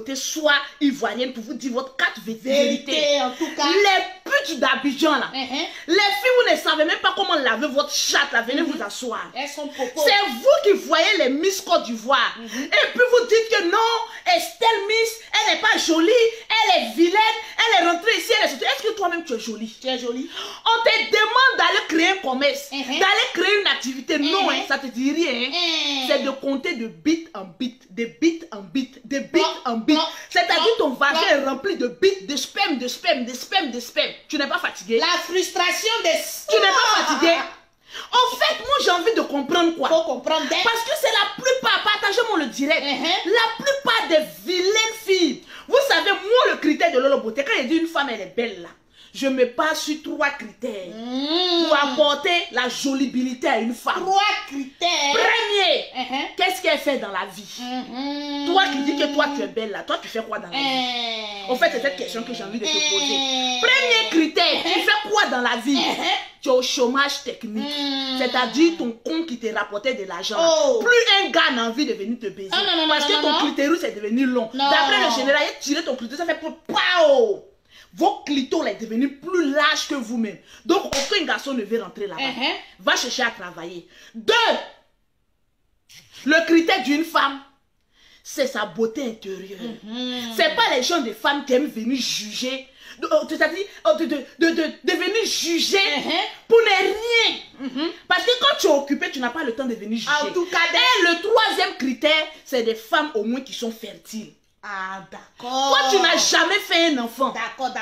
beauté, soit ivoirienne, pour vous dire votre carte vérité. En tout cas. Les putes d'Abidjan, là. Les filles, vous ne savez même pas comment laver votre chatte, là. Venez vous asseoir. Elles sont propos. C'est vous qui voyez les Miss Côte d'Ivoire. Et puis vous dites que non, Estelle Miss, elle n'est pas jolie, elle est vilaine, elle est rentrée ici, elle est sortie. Est-ce que toi-même tu es jolie? Tu es jolie. On te demande d'aller créer un commerce, d'aller créer une activité. Non, ça te dit rien. C'est de compter de bit en bit, de bit en bit, de bit en bit. C'est-à-dire ton vagin est rempli de bits, de sperme, de sperme, de sperme, de sperme. Tu n'es pas fatigué? La frustration des... Tu n'es pas fatigué? En fait, moi j'ai envie de comprendre quoi. Faut comprendre. Parce que c'est la plupart, partagez-moi le direct, la plupart des vilaines filles. Vous savez, moi le critère de Lolo Beauté, quand il dit une femme elle est belle là, je me base sur 3 critères pour apporter la jolibilité à une femme. 3 critères. Premier, qu'est-ce qu'elle fait dans la vie? Toi qui dis que toi tu es belle là, toi tu fais quoi dans la vie? En fait, c'est cette question que j'ai envie de te poser. Premier critère, tu fais quoi dans la vie? Tu es au chômage technique. C'est-à-dire ton compte qui te rapportait de l'argent. Plus un gars n'a envie de venir te baiser. Parce que ton clitoris est devenu long. D'après le général, il a tiré ton clitoris, ça fait pour pao. Vos clitos est devenu plus large que vous-même. Donc, aucun garçon ne veut rentrer là-bas. Va chercher à travailler. 2. Le critère d'une femme, c'est sa beauté intérieure. C'est pas les gens des femmes qui aiment venir juger. C'est-à-dire de venir juger pour ne rien. Parce que quand tu es occupé, tu n'as pas le temps de venir juger. En tout cas, et le 3e critère, c'est des femmes au moins qui sont fertiles. Ah, d'accord. Toi, tu n'as jamais fait un enfant. D'accord.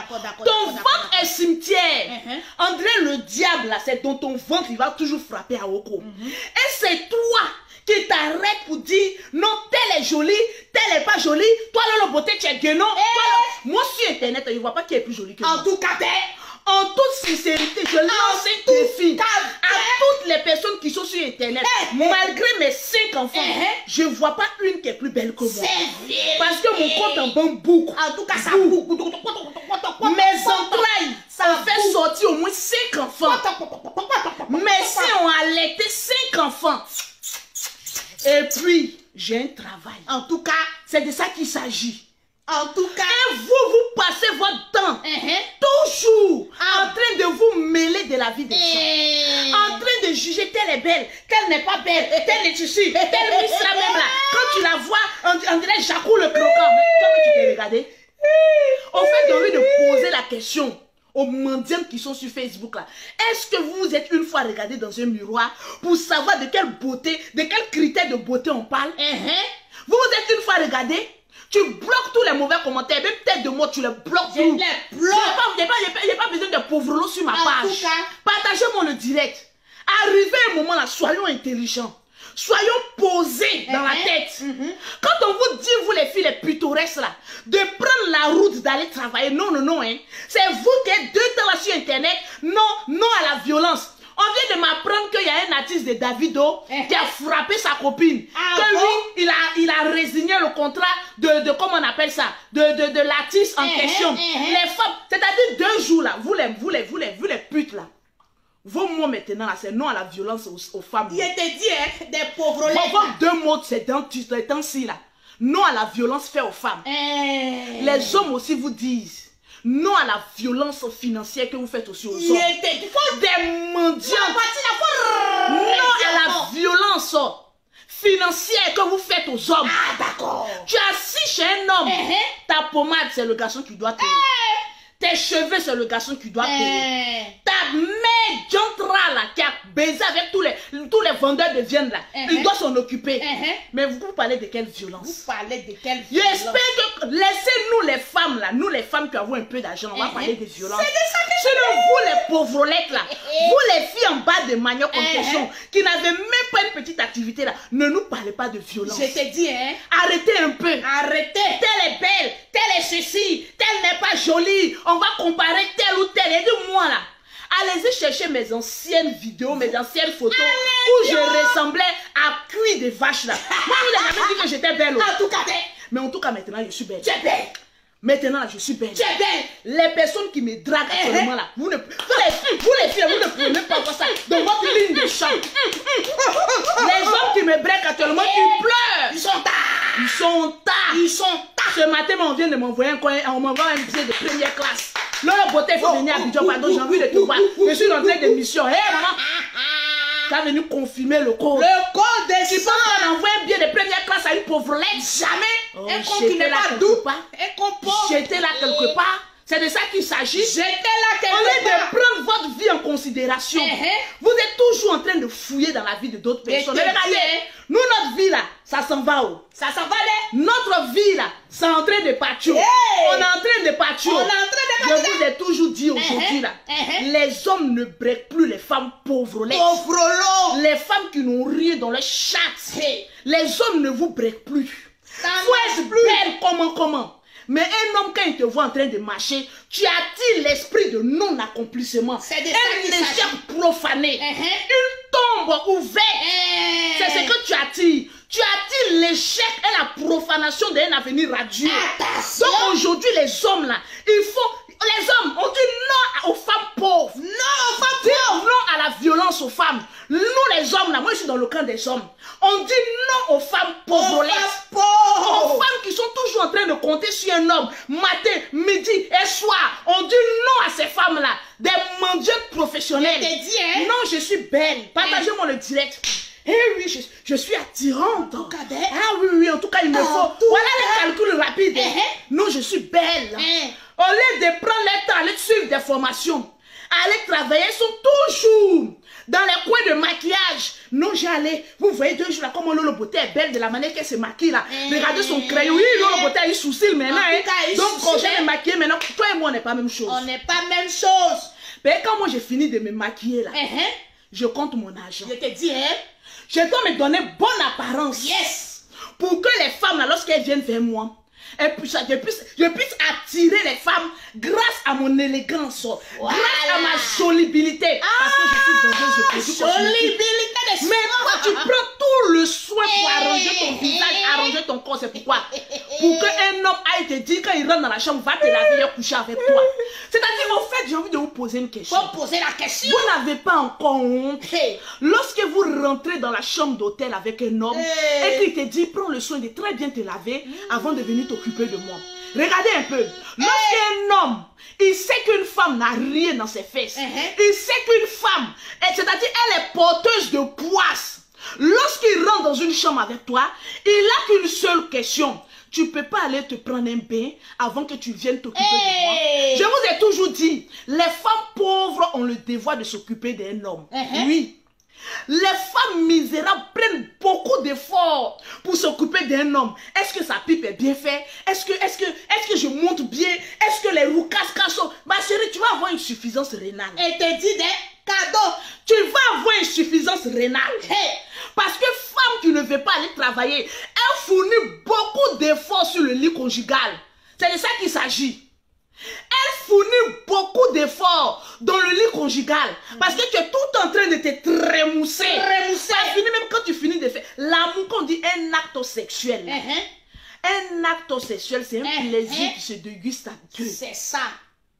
Ton ventre est cimetière. André, le diable, là, c'est dans ton ventre, il va toujours frapper à Oko. Et c'est toi qui t'arrête pour dire non, telle est jolie, telle est pas jolie. Toi, Lolo Beauté, tu es guénon. Moi, sur Internet, je ne vois pas qui est plus jolie que moi. En tout cas, en toute sincérité, je lance un défi à toutes les personnes qui sont sur Internet. Malgré mes 5 enfants, je ne vois pas une qui est plus belle que moi. Parce que mon compte en banque boucle. En tout cas, ça boucle. Mes entrailles, ça fait sortir au moins 5 enfants. Mes seins ont allaité 5 enfants. Et puis, j'ai un travail. En tout cas, c'est de ça qu'il s'agit. En tout cas, et vous passez votre temps toujours en train de vous mêler de la vie des gens, en train de juger telle est belle, telle n'est pas belle, telle est tissu, telle Miss là même là. Quand tu la vois, on dirait Jacou le croquant. Mais comment tu t'es regardé? En fait, j'ai envie de poser la question aux mendiants qui sont sur Facebook là. Est-ce que vous êtes une fois regardé dans un miroir pour savoir de quelle beauté, de quel critère de beauté on parle? Vous êtes une fois regardé? Tu bloques tous les mauvais commentaires, même peut-être de moi, tu les bloques. Je les bloque. Il n'y a pas besoin de pauvres sur ma page. Partagez-moi le direct. Arrivé un moment là, soyons intelligents. Soyons posés dans la tête. Quand on vous dit, vous les filles les pittoresques là, de prendre la route d'aller travailler, non, c'est vous qui êtes deux temps là sur Internet, non à la violence. On vient de m'apprendre qu'il y a un artiste de Davido qui a frappé sa copine. Que lui, il a résigné le contrat de comment on appelle ça, de l'artiste en question. Les femmes, c'est-à-dire 2 jours là, vous les putes là. Vos mots maintenant là, c'est non à la violence aux femmes. Il était dit, des pauvres les 2 mots, c'est dans ces temps-ci là. Non à la violence faite aux femmes. Les hommes aussi vous disent. Non à la violence financière que vous faites aussi aux hommes. Il faut des mendiants. Non à la violence financière que vous faites aux hommes. Ah, d'accord. Tu es assis chez un homme. Ta pommade, c'est le garçon qui doit payer. Tes cheveux, c'est le garçon qui doit payer. Ta mère Jantra là, qui a baisé avec tous les vendeurs de viande là, il doit s'en occuper. Mais vous parlez de quelle violence? Vous parlez de quelle violence? J'espère que laissez-nous les femmes là, nous les femmes qui avons un peu d'argent, on va parler de violence. C'est de ça que sinon vous les pauvrolettes là, vous les filles en bas de manioc en question, qui n'avaient même pas une petite activité là, ne nous parlez pas de violence. Je t'ai dit, arrêtez un peu. Arrêtez. Telle est belle, telle est ceci, telle n'est pas jolie. On va comparer telle ou telle. Et dis-moi là, allez-y chercher mes anciennes vidéos, mes anciennes photos où je ressemblais à cuir de vache là. Moi, vous n'avez jamais dit que j'étais belle. En tout cas, mais en tout cas, maintenant, je suis belle. Tu es belle. Maintenant, là, je suis belle. Tu es belle. Les personnes qui me draguent actuellement là, vous les filles, vous ne pouvez même pas voir ça dans votre ligne de chant. Les hommes qui me draguent actuellement, ils pleurent. Ils sont tard. Ils sont tard. Ils sont tard. Ce matin, on vient de m'envoyer un coin, on m'envoie un billet de première classe. L'autre beauté, il faut venir à Abidjan, pardon, j'ai envie de te voir. Je suis rentrée de mission. Hé, maman, tu as venu confirmer le code. Le code des Tu penses qu'on envoie un billet de première classe à une pauvrelette? Jamais. Un con qui n'est pas doux. Un con pauvre. J'étais là quelque part. C'est de ça qu'il s'agit. J'étais là quelque part. Au lieu part. de prendre votre vie en considération, vous êtes toujours en train de fouiller dans la vie de d'autres personnes. Mais regardez, nous, notre vie là, ça s'en va où? Ça s'en va là. Notre vie là, c'est en train de partir. Hey. On est en train de partir. On est en train de Je partir. vous ai toujours dit aujourd'hui là, les hommes ne breakent plus les femmes pauvrolettes. Pauvrelot. Les femmes qui n'ont rien dans leur chatte. Les hommes ne vous breakent plus. Ça Faut marche être plus. belle comment. Mais un homme, quand il te voit en train de marcher, tu attires l'esprit de non-accomplissement. C'est de ça qu'il Un s'agit. échec profané. Une tombe ouverte. C'est ce que tu attires. Tu attires l'échec et la profanation d'un avenir radieux. Attention. Donc aujourd'hui, les hommes là, il faut... Les hommes, on dit non aux femmes pauvres. Non, aux femmes Dire pauvres. non à la violence aux femmes. Nous les hommes là, moi je suis dans le camp des hommes. On dit non aux femmes pauvrolettes. Aux femmes pauvres. Aux femmes qui sont toujours en train de compter sur un homme, matin, midi et soir. On dit non à ces femmes-là, des mendiantes professionnelles. Je t'ai dit, hein? Non, je suis belle. Partagez-moi le direct. Eh oui, je suis attirante. En tout cas, Ah oui, en tout cas, il me En faut. tout Voilà cas. les calculs rapides. Non, je suis belle. Au lieu de prendre le temps, aller suivre des formations, aller travailler, ils sont toujours dans les coins de maquillage. Non, j'allais. Vous voyez deux jours là, comment Lolo Beauté est belle de la manière qu'elle se maquille là. Regardez son crayon. Oui, Lolo Beauté a eu souci maintenant. En tout cas, il Donc, quand souci, j'ai me maquiller maintenant, toi et moi, on n'est pas la même chose. On n'est pas même chose. Mais quand moi j'ai fini de me maquiller là, je compte mon argent. Je te dis, hein? Je dois me donner bonne apparence. Yes. Pour que les femmes, là, lorsqu'elles viennent vers moi, je puisse attirer les femmes grâce à mon élégance, Voilà. grâce à ma jolibilité. Parce que je suis vendeuse de produits cosmétiques. Jolibilité de Mais toi, tu prends tout le soin pour Eh, arranger ton eh, visage, eh. arranger ton corps. C'est pourquoi? Pour qu'un homme aille te dire, quand il rentre dans la chambre, va te laver et coucher avec toi. C'est-à-dire, en fait, j'ai envie de vous poser une question. Faut poser la question. Vous n'avez pas encore honte Hey. lorsque vous rentrez dans la chambre d'hôtel avec un homme Hey. et qu'il te dit prends le soin de très bien te laver avant de venir t'occuper de moi. Regardez un peu. Lorsqu'un homme, il sait qu'une femme n'a rien dans ses fesses, il sait qu'une femme, c'est-à-dire elle est porteuse de poisse. Lorsqu'il rentre dans une chambre avec toi, il n'a qu'une seule question. Tu ne peux pas aller te prendre un bain avant que tu viennes t'occuper de moi. Je vous ai toujours dit, les femmes pauvres ont le devoir de s'occuper d'un homme. Oui. Les femmes misérables prennent beaucoup d'efforts pour s'occuper d'un homme. Est-ce que sa pipe est bien faite? Est-ce que je monte bien? Est-ce que les roues cassent? Ma chérie, tu vas avoir une suffisance rénale. Et te dit des cadeaux. Tu vas avoir une suffisance rénale. Parce que femme qui ne veut pas aller travailler, elle fournit beaucoup d'efforts sur le lit conjugal. C'est de ça qu'il s'agit. Elle fournit beaucoup d'efforts dans le lit conjugal. Parce que tu es tout en train de te trémousser. Même quand tu finis de faire l'amour, qu'on dit un acte sexuel. Un acte sexuel, c'est un plaisir qui se déguste à deux. C'est ça.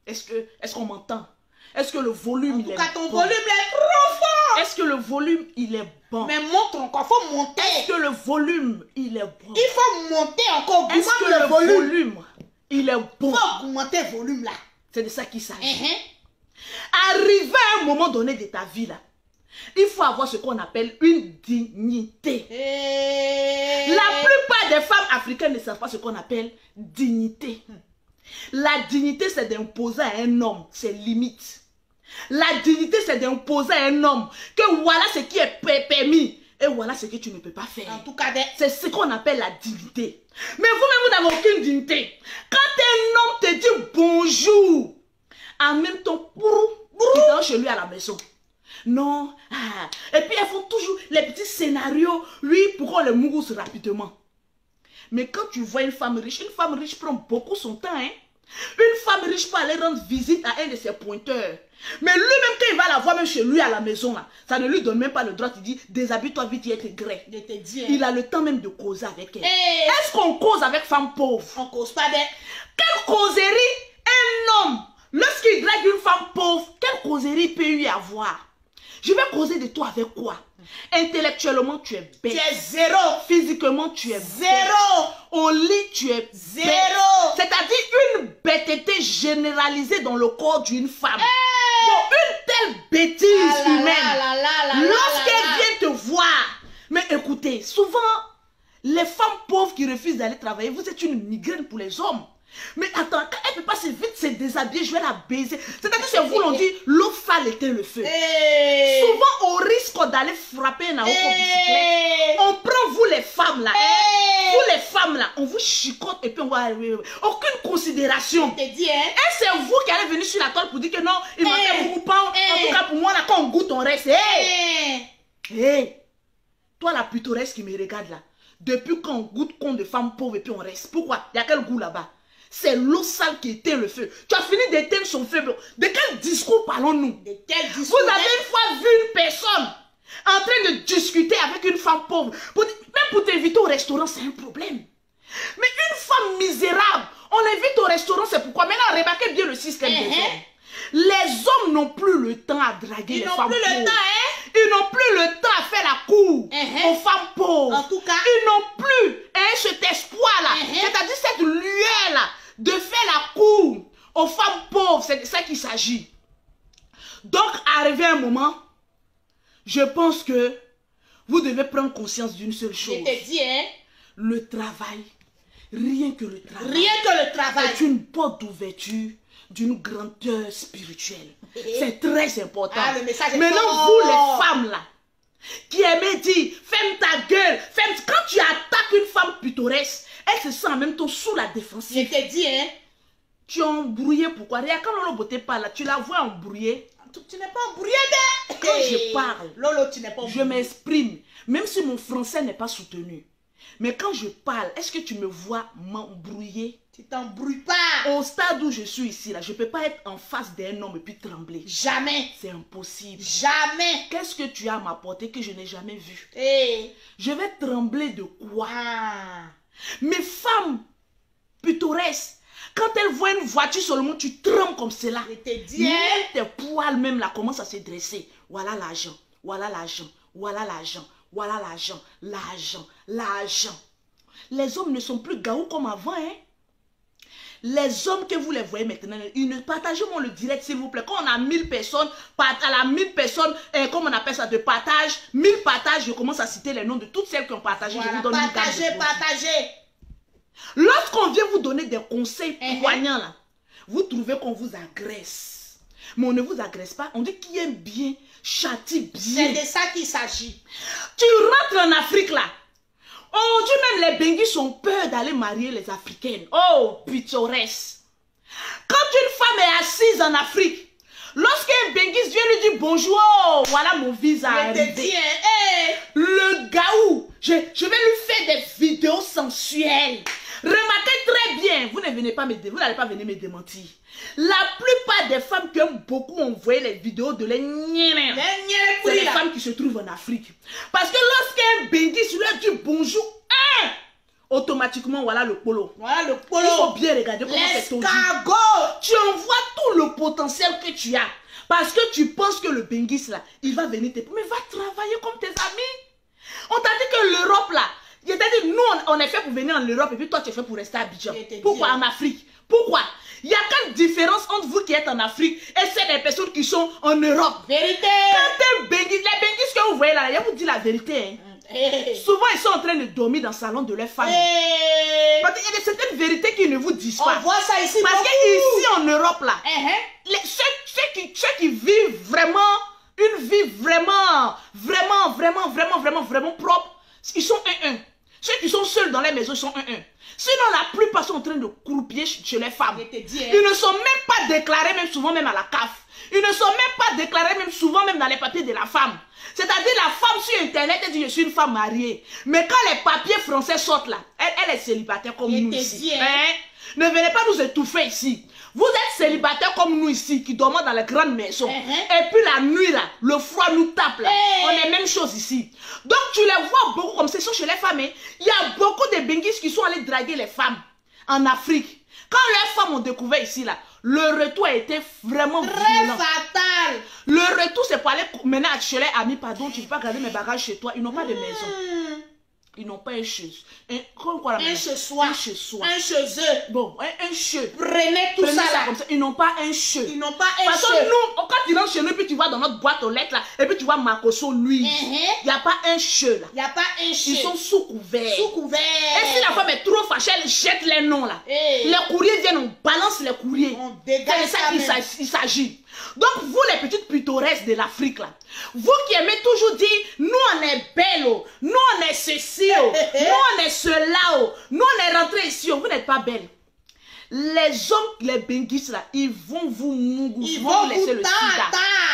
Est-ce qu'on m'entend? Est-ce que le volume il est En tout cas, ton bon? volume est trop fort. Est-ce que le volume il est bon? Mais montre encore, faut monter. Est-ce que le volume il est bon? Il faut monter encore. Est-ce que le volume il est bon? Il faut augmenter le volume là. C'est de ça qu'il s'agit. Arrivé à un moment donné de ta vie là, il faut avoir ce qu'on appelle une dignité. La plupart des femmes africaines ne savent pas ce qu'on appelle dignité. La dignité, c'est d'imposer à un homme ses limites. La dignité, c'est d'imposer à un homme que voilà ce qui est permis et voilà ce que tu ne peux pas faire. En tout cas, c'est ce qu'on appelle la dignité. Mais vous-même, vous n'avez aucune dignité. Quand un homme te dit bonjour, en même temps, tu dors chez lui à la maison. Non. Et puis, elles font toujours les petits scénarios. Oui, pour qu'on les mousse rapidement. Mais quand tu vois une femme riche prend beaucoup son temps. Hein? Une femme riche peut aller rendre visite à un de ses pointeurs. Mais lui-même, quand il va la voir même chez lui à la maison, là, ça ne lui donne même pas le droit. Il dit, déshabille-toi vite, il est gré. Je te dis, il a le temps même de causer avec elle. Est-ce qu'on cause avec femme pauvre? On cause pas d'elle. Quelle causerie un homme, lorsqu'il drague une femme pauvre, quelle causerie peut lui avoir? Je vais causer de toi avec quoi? Intellectuellement, tu es bête. Tu es zéro. Physiquement, tu es zéro. Bête. Au lit, tu es zéro. Bête. C'est-à-dire une bêteté généralisée dans le corps d'une femme. Bon, une telle bêtise humaine, lorsqu'elle vient te voir. Mais écoutez, souvent, les femmes pauvres qui refusent d'aller travailler, vous êtes une migraine pour les hommes. Mais attends, quand elle peut pas se vite se déshabiller, je vais la baiser. C'est-à-dire que c'est vous l'on dit, l'eau sale éteint le feu. Souvent, au risque d'aller frapper un arbre en bicyclette, on prend vous les femmes là. Vous les femmes là, on vous chicote et puis on va... Aucune considération. Je te dis, hein. Et c'est vous qui allez venir sur la toile pour dire que non, il m'a fait beaucoup de pain. En tout cas, pour moi, là, quand on goûte, on reste. Toi, la pittoresque qui me regarde là, depuis quand on goûte compte de femmes pauvres et puis on reste. Pourquoi? Il y a quel goût là-bas? C'est l'eau sale qui éteint le feu. Tu as fini d'éteindre son feu. De quel discours parlons-nous? De quel discours? Vous avez une fois vu une personne en train de discuter avec une femme pauvre. Même pour t'inviter au restaurant, c'est un problème. Mais une femme misérable, on l'invite au restaurant, c'est pourquoi. Maintenant, remarquez bien le système des hommes. Les hommes n'ont plus le temps à draguer les femmes pauvres. Ils n'ont plus le temps, hein? Ils n'ont plus le temps à faire la cour aux femmes pauvres. En tout cas, ils n'ont plus cet espoir-là. C'est-à-dire cette lueur-là de faire la cour aux femmes pauvres. C'est de ça qu'il s'agit. Donc, arrivé un moment, je pense que vous devez prendre conscience d'une seule chose. Je te dis, hein? Le travail, rien que le travail. Rien que le travail. C'est une porte d'ouverture d'une grandeur spirituelle. C'est très important. Ah, le message est maintenant, fort. vous les femmes là, qui aimez dire, ferme ta gueule, quand tu attaques une femme pittoresque, elle se sent en même temps sous la défensive. Je te dis, hein. Tu es embrouillé, pourquoi? Regarde, quand Lolo Beauté parle là, tu la vois embrouillée. Tu n'es pas embrouillé, mais... Quand je parle, Lolo, tu n'es pas embrouillé. Je m'exprime, même si mon français n'est pas soutenu. Mais quand je parle, est-ce que tu me vois m'embrouiller? Tu t'embrouilles pas. Au stade où je suis ici, là, je ne peux pas être en face d'un homme et puis trembler. Jamais. C'est impossible. Jamais. Qu'est-ce que tu as à m'apporter que je n'ai jamais vu? Je vais trembler de quoi? Mes femmes pittoresques, quand elles voient une voiture seulement, tu trembles comme cela. Je te dis, même tes poils même là commencent à se dresser. Voilà l'argent, voilà l'argent, voilà l'argent, voilà l'argent, l'argent, l'argent. Les hommes ne sont plus gaou comme avant, hein. Les hommes que vous les voyez maintenant, ils ne partagez-moi le direct s'il vous plaît. Quand on a 1000 personnes, à la 1000 personnes, comme on appelle ça, de partage, 1000 partages, je commence à citer les noms de toutes celles qui ont partagé. Voilà, je vous donne une partagez, gamme de partagez. Lorsqu'on vient vous donner des conseils poignants, là, vous trouvez qu'on vous agresse. Mais on ne vous agresse pas. On dit qui aime bien, châtie bien. C'est de ça qu'il s'agit. Tu rentres en Afrique là. Aujourd'hui même les Benguis ont peur d'aller marier les Africaines. Oh, pittoresque. Quand une femme est assise en Afrique, lorsqu'un Benguis vient lui dire bonjour, oh, voilà mon visa arrivé. Le gaou, je vais lui faire des vidéos sensuelles. Remarquez très bien, vous n'allez pas venir me démentir. La plupart des femmes qui aiment beaucoup envoyer les vidéos de les c'est les femmes qui se trouvent en Afrique. Parce que lorsqu'un Benguis lui dit bonjour, automatiquement voilà le polo. Voilà le polo. Il faut bien regarder comment c'est ton tu envoies tout le potentiel que tu as. Parce que tu penses que le Benguis là, il va venir te... Mais va travailler comme tes amis. On t'a dit que l'Europe là, c'est-à-dire nous on est fait pour venir en Europe et puis toi tu es fait pour rester à Abidjan. Pourquoi en Afrique? Pourquoi? Il y a quelle différence entre vous qui êtes en Afrique et celles des personnes qui sont en Europe? Vérité. Quand les Benguis que vous voyez là, je vous dis la vérité. Souvent ils sont en train de dormir dans le salon de leur famille. Parce qu'il y a certaines vérités qui ne vous disent pas. On voit ça ici. Parce qu'ici en Europe là, ceux qui vivent vraiment une vie vraiment propre, ils sont 1-1. Ceux qui sont seuls dans les maisons, ils sont 1-1. Sinon, la plupart sont en train de croupir chez les femmes. Ils ne sont même pas déclarés, même souvent même à la CAF. Ils ne sont même pas déclarés, même souvent même dans les papiers de la femme. C'est-à-dire la femme sur Internet, elle dit je suis une femme mariée. Mais quand les papiers français sortent là, elle est célibataire comme nous ici. Ne venez pas nous étouffer ici. Vous êtes célibataires comme nous ici, qui dormons dans les grandes maisons. Et puis la nuit là, le froid nous tape là. On est même chose ici. Donc tu les vois beaucoup comme c'est chez les femmes. Il y a beaucoup de Benguis qui sont allés draguer les femmes en Afrique. Quand les femmes ont découvert ici là, Le retour a été vraiment Très violent. fatal. Le retour, c'est pour aller mener à chez les amis, pardon, tu ne peux pas garder mes bagages chez toi. Ils n'ont pas de maison. Ils n'ont pas un chez Un chez soi. Un chez soi. Un chez eux. Bon, un chez. Prenez tout ça là. Comme ça. Ils n'ont pas un chez. Ils n'ont pas un Parce que chez. nous, quand tu rentres chez nous, puis tu vas dans notre boîte aux lettres là, et puis tu vois Makoso, lui. Il n'y a pas un chez là. Il n'y a pas un chez. Ils sont sous couvert. Sous couvert. Et si la femme est trop fâchée, elle jette les noms là. Les courriers viennent, on balance les courriers. On dégage C'est de ça qu'il s'agit. Donc vous les petites pittoresques de l'Afrique là, vous qui aimez toujours dire, nous on est belle, oh, nous on est ceci, oh, nous on est cela, oh, nous on est rentré ici, oh, vous n'êtes pas belle. Les hommes, les benguistes là, ils vont vous mougou, ils vont vous laisser le sida.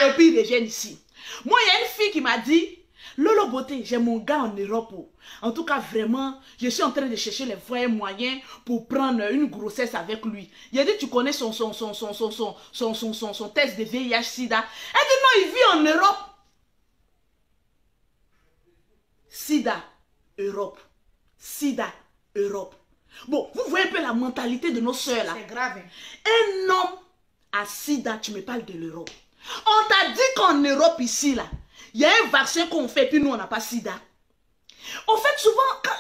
Et puis ils reviennent ici. Moi il y a une fille qui m'a dit, Lolo Beauté, j'ai mon gars en Europe. Oh. En tout cas, vraiment, je suis en train de chercher les voies moyens pour prendre une grossesse avec lui. Il a dit, tu connais son test de VIH-Sida. Elle dit, non, il vit en Europe. Sida, Europe. Sida, Europe. Bon, vous voyez un peu la mentalité de nos soeurs là. C'est grave. Un homme à Sida, tu me parles de l'Europe. On t'a dit qu'en Europe ici là, il y a un vaccin qu'on fait, puis nous, on n'a pas sida. En fait, souvent, quand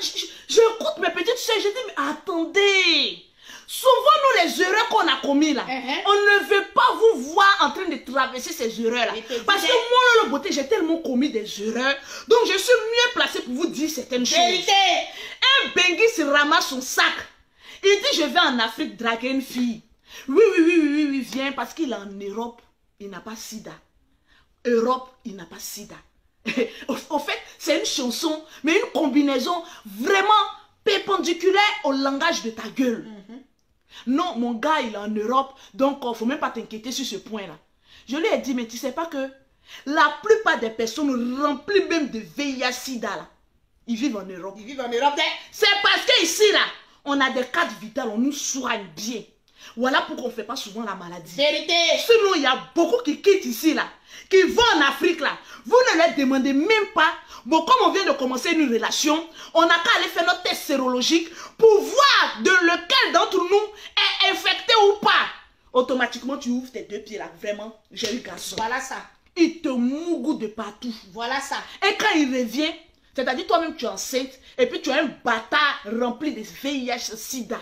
j'écoute mes petites soeurs, je dis, mais attendez. Souvent, nous, les erreurs qu'on a commises, là, on ne veut pas vous voir en train de traverser ces erreurs-là. Parce que moi, le beauté, j'ai tellement commis des erreurs. Donc, je suis mieux placée pour vous dire certaines choses. Un Bengui se ramasse son sac. Il dit, je vais en Afrique draguer une fille. Oui, viens, parce qu'il est en Europe. Il n'a pas sida. Europe, il n'a pas sida. En fait, c'est une chanson, mais une combinaison vraiment perpendiculaire au langage de ta gueule. Non, mon gars, il est en Europe, donc il ne faut même pas t'inquiéter sur ce point-là. Je lui ai dit, mais tu ne sais pas que la plupart des personnes remplies même de VIH-Sida, là, ils vivent en Europe. Ils vivent en Europe. C'est parce qu'ici, là, on a des cadres vitales, on nous soigne bien. Voilà pourquoi on ne fait pas souvent la maladie. Vérité. Sinon, il y a beaucoup qui quittent ici, là, qui vont en Afrique, là. Vous ne leur demandez même pas. Bon, comme on vient de commencer une relation, on n'a qu'à aller faire notre test sérologique pour voir de lequel d'entre nous est infecté ou pas. Automatiquement, tu ouvres tes deux pieds, là. Vraiment, j'ai eu garçon. Voilà ça. Il te mougoute de partout. Voilà ça. Et quand il revient, c'est-à-dire toi-même, tu es enceinte, et puis tu as un bâtard rempli de VIH-Sida.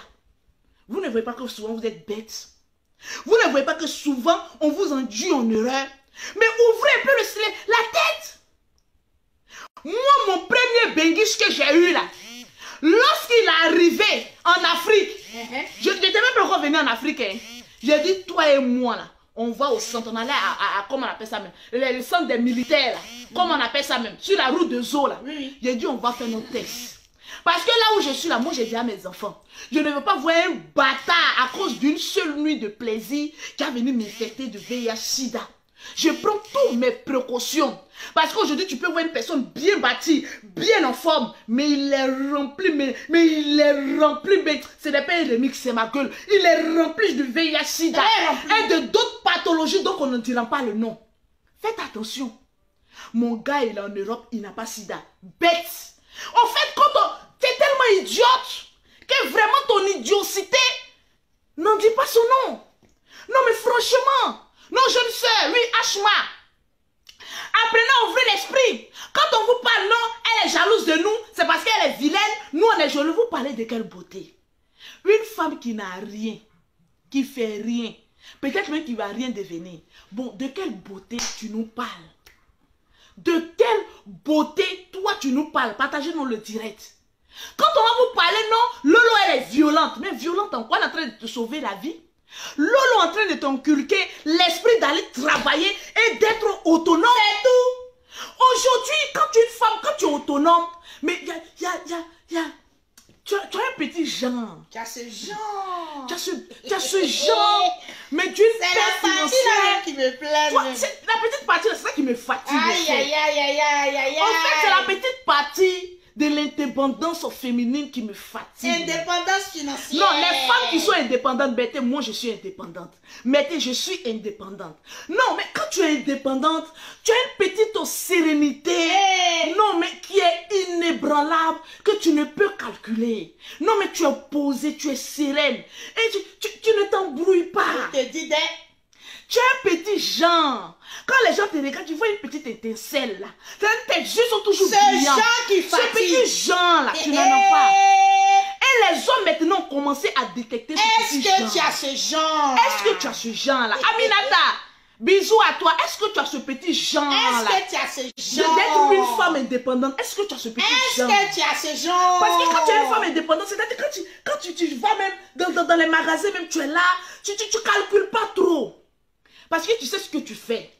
Vous ne voyez pas que souvent vous êtes bête. Vous ne voyez pas que souvent on vous induit en erreur. Mais ouvrez un peu la tête. Moi, mon premier benguiche que j'ai eu là, lorsqu'il est arrivé en Afrique, je n'étais même pas encore venu en Afrique. Hein. J'ai dit, toi et moi là, on va au centre, on allait à comment on appelle ça même, le centre des militaires là, comment on appelle ça même, sur la route de Zo là. J'ai dit, on va faire nos tests. Parce que là où je suis là, moi j'ai dit à mes enfants, je ne veux pas voir un bâtard à cause d'une seule nuit de plaisir qui a venu m'infecter de VIH-Sida. Je prends toutes mes précautions. Parce qu'aujourd'hui, tu peux voir une personne bien bâtie, bien en forme, mais il est rempli, mais il est rempli, mais ce n'est pas un remix, c'est ma gueule. Il est rempli de VIH-Sida et de d'autres pathologies dont on ne dira pas le nom. Faites attention. Mon gars, il est en Europe, il n'a pas sida. Bête. En fait, quand tu es tellement idiote que vraiment ton idiocité n'en dit pas son nom. Non, mais franchement, non, jeune soeur, oui, Ashma. Apprenez à ouvrir l'esprit. Quand on vous parle, non, elle est jalouse de nous, c'est parce qu'elle est vilaine. Nous, on est jolis. Vous parlez de quelle beauté? Une femme qui n'a rien, qui fait rien, peut-être même qui ne va rien devenir. Bon, de quelle beauté tu nous parles? De quelle beauté, toi, tu nous parles? Partagez-nous le direct. Quand on va vous parler, non, Lolo, elle est violente. Mais violente en quoi? Elle est en train de te sauver la vie. Lolo est en train de t'inculquer l'esprit d'aller travailler et d'être autonome. C'est tout. Aujourd'hui, quand tu es une femme, quand tu es autonome, mais il y a tu as un petit genre. Tu as ce genre. Tu as ce genre. Mais d'une c'est la partie là qui me plaît. La petite partie, c'est ça qui me fatigue. Aïe. En fait, c'est la petite partie de l'indépendance féminine qui me fatigue. Indépendance financière. Non, les femmes qui sont indépendantes, Betty, moi je suis indépendante. Betty, je suis indépendante. Non, mais quand tu es indépendante, tu as une petite sérénité. Non, mais qui est inébranlable, que tu ne peux calculé. Non, mais tu es posé, tu es sereine. Et tu ne t'embrouilles pas. Je te dis des... Tu es un petit Jean. Quand les gens te regardent, tu vois une petite étincelle là. Tes yeux sont toujours brillants. Ce Jean qui fatigue. Ce petit Jean là, tu n'en as pas. Et les hommes maintenant ont commencé à détecter ce petit Jean. Est-ce que tu as ce Jean? Est-ce que tu as ce Jean là? Aminata, bisous à toi. Est-ce que tu as ce petit Jean là? Est-ce que tu as ce Jean? D'être une femme indépendante, est-ce que tu as ce petit Jean? Est-ce que tu as ce Jean? Parce que quand tu es une femme indépendante, c'est-à-dire quand tu vas même dans les magasins, même tu es là, tu calcules pas trop. Parce que tu sais ce que tu fais.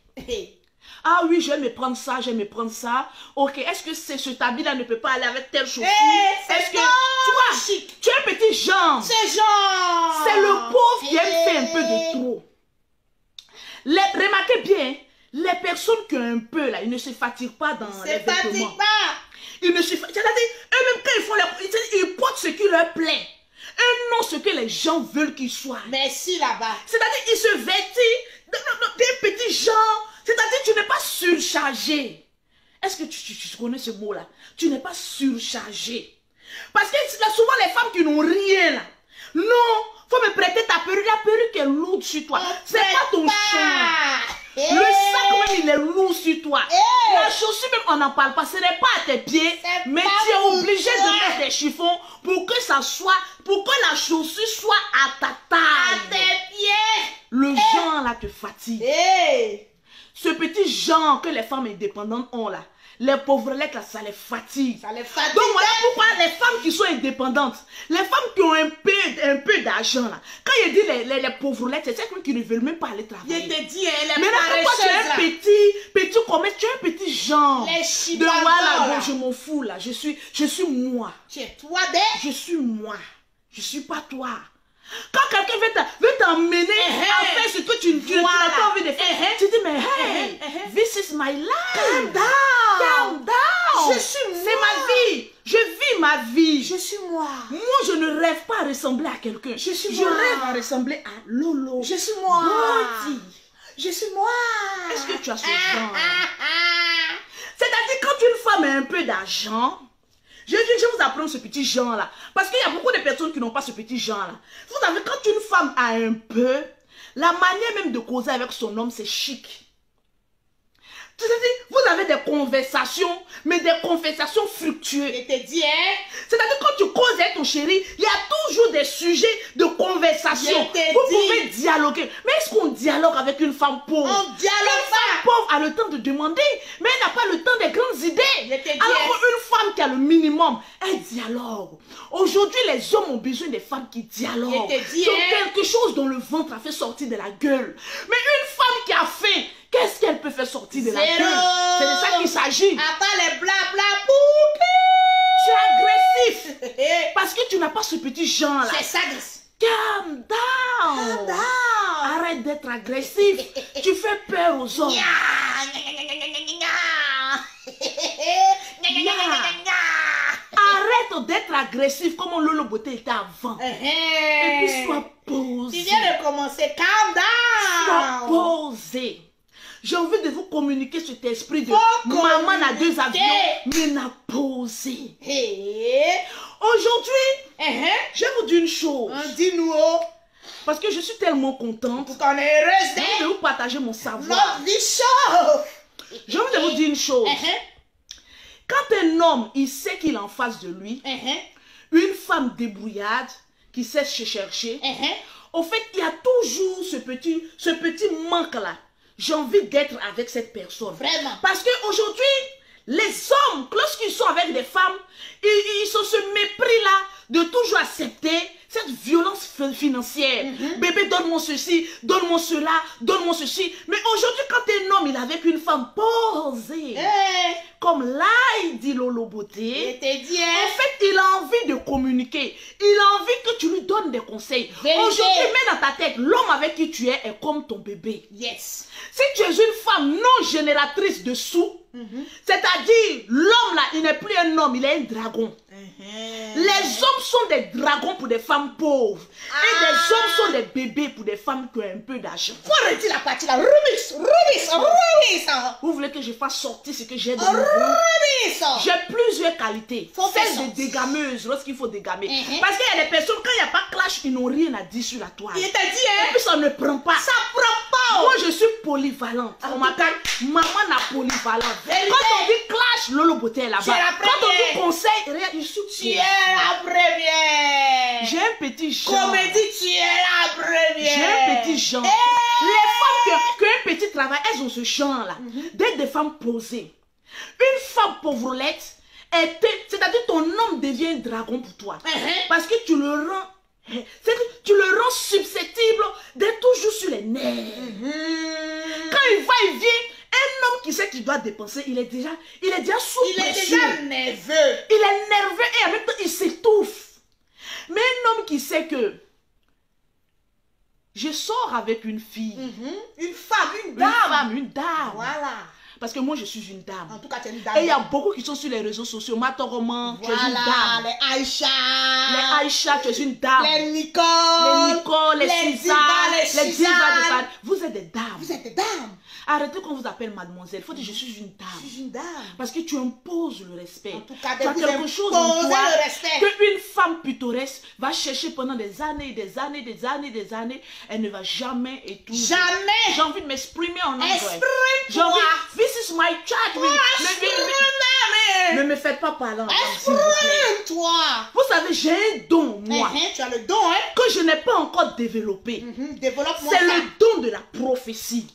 Ah oui, je vais me prendre ça, je vais me prendre ça. Ok, est-ce que cet habit-là ne peut pas aller avec telle chaussure? Est-ce que tu es un petit Jean? C'est Jean. C'est le pauvre qui aime faire un peu de trop. Remarquez bien, les personnes qui ont un peu là, ils ne se fatiguent pas dans les vêtements. Ils ne se fatiguent pas. Ils ne se fatiguent. C'est-à-dire, eux-mêmes quand ils font ils portent ce qui leur plaît. Et non ce que les gens veulent qu'ils soient. Merci là-bas. C'est-à-dire, ils se vêtissent des petits gens. C'est-à-dire, tu n'es pas surchargé. Est-ce que tu connais ce mot-là? Tu n'es pas surchargé. Parce que là, souvent, les femmes qui n'ont rien là. Non, faut me prêter ta perruque. La perruque est lourde sur toi. C'est pas ton champ. Le sac même, il est lourd sur toi. La chaussure même, on n'en parle pas. Ce n'est pas à tes pieds. Mais tu es obligé de mettre des chiffons pour que ça soit, pour que la chaussure soit à ta taille. À tes pieds. Le genre là te fatigue. Ce petit genre que les femmes indépendantes ont là, les pauvrelettes là, ça les fatigue. Ça les fatigue. Donc voilà pourquoi les femmes qui sont indépendantes, les femmes qui ont un peu d'argent là, quand il dit les pauvrelettes, c'est celles qui ne veulent même pas aller travailler. Je te dis, les mais là, quand tu es un petit commerce, tu es un petit genre. Les de voilà, bon, je m'en fous là, je suis moi. Tu es toi je suis moi. Je suis pas toi. Quand quelqu'un veut t'emmener à faire ce que tu n'as pas envie de faire, tu dis mais hey, this is my life. Calm down. Calm down. Je suis moi. C'est ma vie. Je vis ma vie. Je suis moi. Moi, je ne rêve pas à ressembler à quelqu'un. Je rêve à ressembler à Lolo. Je suis moi. Brody. Je suis moi. Est-ce que tu as ce genre? C'est-à-dire quand une femme a un peu d'argent, je vous apprends ce petit genre là. Parce qu'il y a beaucoup de personnes qui n'ont pas ce petit genre là. Vous savez, quand une femme a un peu, la manière même de causer avec son homme, c'est chic. C'est-à-dire, vous avez des conversations, mais des conversations fructueuses. Je te dis, c'est-à-dire, quand tu causes avec ton chéri, il y a toujours des sujets de conversation. Vous pouvez dialoguer. Mais est-ce qu'on dialogue avec une femme pauvre? On dialogue pas. Une femme pauvre a le temps de demander, mais elle n'a pas le temps des grandes idées. Alors qu'une femme qui a le minimum, elle dialogue. Aujourd'hui, les hommes ont besoin des femmes qui dialoguent. Sur quelque chose dont le ventre a fait sortir de la gueule. Mais une femme qui a faim, qu'est-ce qu'elle peut faire sortir de la gueule? C'est de ça qu'il s'agit. À part les blabla. Tu es agressif. Parce que tu n'as pas ce petit genre là. C'est ça. Calm down. Calm down. Arrête d'être agressif. Tu fais peur aux hommes. Arrête d'être agressif comme Lolo Beauté était avant. Et puis sois posé. Tu viens de commencer. Calm down. Sois posé. J'ai envie de vous communiquer cet esprit de maman a 2 avions, mais n'a posé. Aujourd'hui, je vais vous dire une chose. Dis-nous. Parce que je suis tellement contente. Pour qu'on est heureuse. J'ai envie de vous partager mon savoir. Notre vie chauffe. J'ai envie de vous dire une chose. Quand un homme, il sait qu'il est en face de lui, une femme débrouillarde qui sait se chercher, au fait, il y a toujours ce petit manque-là. J'ai envie d'être avec cette personne. Vraiment. Parce qu'aujourd'hui, les hommes, lorsqu'ils sont avec des femmes, ils ont ce mépris-là de toujours accepter cette violence financière. Bébé, donne-moi ceci, donne-moi cela, donne-moi ceci. Mais aujourd'hui, quand un homme, il est avec une femme posée, comme là, il dit Lolo Beauté, en fait, il a envie de communiquer. Il a envie que tu lui donnes des conseils. Aujourd'hui, mets dans ta tête, l'homme avec qui tu es est comme ton bébé. Yes. Si tu es une femme non génératrice de sous, c'est-à-dire l'homme là, il n'est plus un homme, il est un dragon. Les hommes sont des dragons pour des femmes pauvres. Et des hommes sont des bébés pour des femmes qui ont un peu d'argent. Faut arrêter la partie là. Rubis. Vous voulez que je fasse sortir ce que j'ai de nouveau? J'ai plusieurs qualités. Celle de dégameuse lorsqu'il faut dégamer. Parce qu'il y a des personnes, quand il n'y a pas clash, ils n'ont rien à dire sur la toile. Il t'a dit, hein? Et puis ça ne prend pas. Ça prend pas. Moi, je suis polyvalente. On m'appelle maman la polyvalente. Quand on dit clash, Lolo Beauté est là-bas. Quand on dit conseil, je suis tu es la première. J'ai un petit genre. Comédie, tu es la première. J'ai un petit genre. Les femmes qui ont un petit travail, elles ont ce genre-là. D'être des femmes posées. Une femme pauvrelette, c'est-à-dire ton homme devient un dragon pour toi. Parce que tu le rends susceptible d'être toujours sur les nerfs. Quand il vient, un homme qui sait qu'il doit dépenser, il est déjà sous pression. Il est déjà nerveux. Il est nerveux et en même temps il s'étouffe. Mais un homme qui sait que je sors avec une fille, une femme, une dame. Voilà. Parce que moi, je suis une dame. En tout cas, tu es une dame. Et il y a beaucoup qui sont sur les réseaux sociaux. Matoroman, tu es une dame. Les Aïcha. Les Aïcha, tu es une dame. Les Nicole. Les Nicole, les Cisa, les divas de Paris. Vous êtes des dames. Vous êtes des dames. Arrêtez qu'on vous appelle mademoiselle. Il faut dire je suis une dame. Je suis une dame. Parce que tu imposes le respect. En tout cas, tu as quelque chose en toi le respect. qu'une femme pittoresque va chercher pendant des années, elle ne va jamais étouffer. Jamais. J'ai envie de m'exprimer en anglais. Exprime-toi. This is my chat. Ne me faites pas parler en anglais. Exprime-toi. Vous savez, j'ai un don, moi. Tu as le don, hein? Que je n'ai pas encore développé. Développe-moi. C'est le don de la prophétie.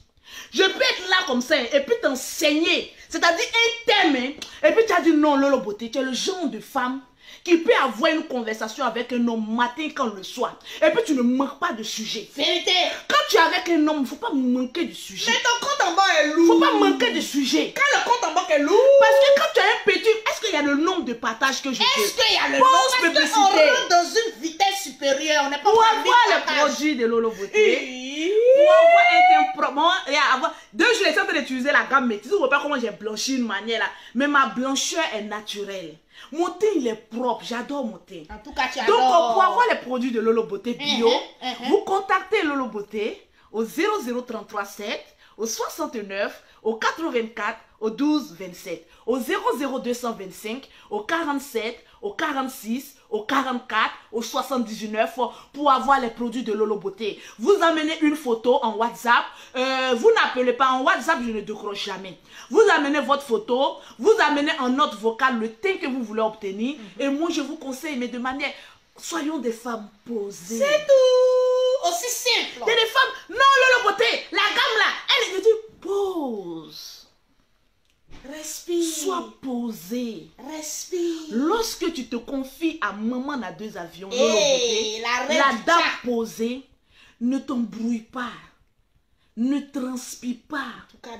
Je peux être là comme ça et puis t'enseigner. C'est-à-dire un thème. Et puis tu as dit non, Lolo Beauté, tu es le genre de femme qui peut avoir une conversation avec un homme matin quand le soir. Et puis tu ne manques pas de sujet. Vérité. Quand tu es avec un homme, il ne faut pas manquer de sujet. Mais ton compte en banque est lourd. Il ne faut pas manquer de sujet. Quand le compte en banque est lourd. Parce que quand tu as un petit, est-ce qu'il y a le nombre de partages que je fais? Est-ce qu'il y a le nombre? Parce qu'on rentre dans une vitesse supérieure. On n'est pas pour avoir les produits de Lolo Beauté. Pour avoir un 2 jours, je suis en train d'utiliser la gamme métisse. Vous ne voyez pas comment j'ai blanchi une manière là. Mais ma blancheur est naturelle. Mon teint, il est propre. J'adore mon teint. En tout cas, tu adores. Donc, pour avoir les produits de Lolo Beauté bio, vous contactez Lolo Beauté au 00337, au 69, au 84, au 12 27, au 00225, au 47, au 46, au 44, au 79 pour avoir les produits de Lolo Beauté. Vous amenez une photo en WhatsApp. Vous n'appelez pas en WhatsApp, je ne décroche jamais. Vous amenez votre photo, vous amenez en note vocale le teint que vous voulez obtenir. Et moi, je vous conseille, mais de manière, soyons des femmes posées. C'est tout. Aussi simple. Des femmes, non, Lolo Beauté, la gamme là, elle est dit pose. Respire. Sois posé. Respire. Lorsque tu te confies à maman à 2 avions, Lolo Beauté, la dame posée, ne t'embrouille pas. Ne transpire pas. En tout cas,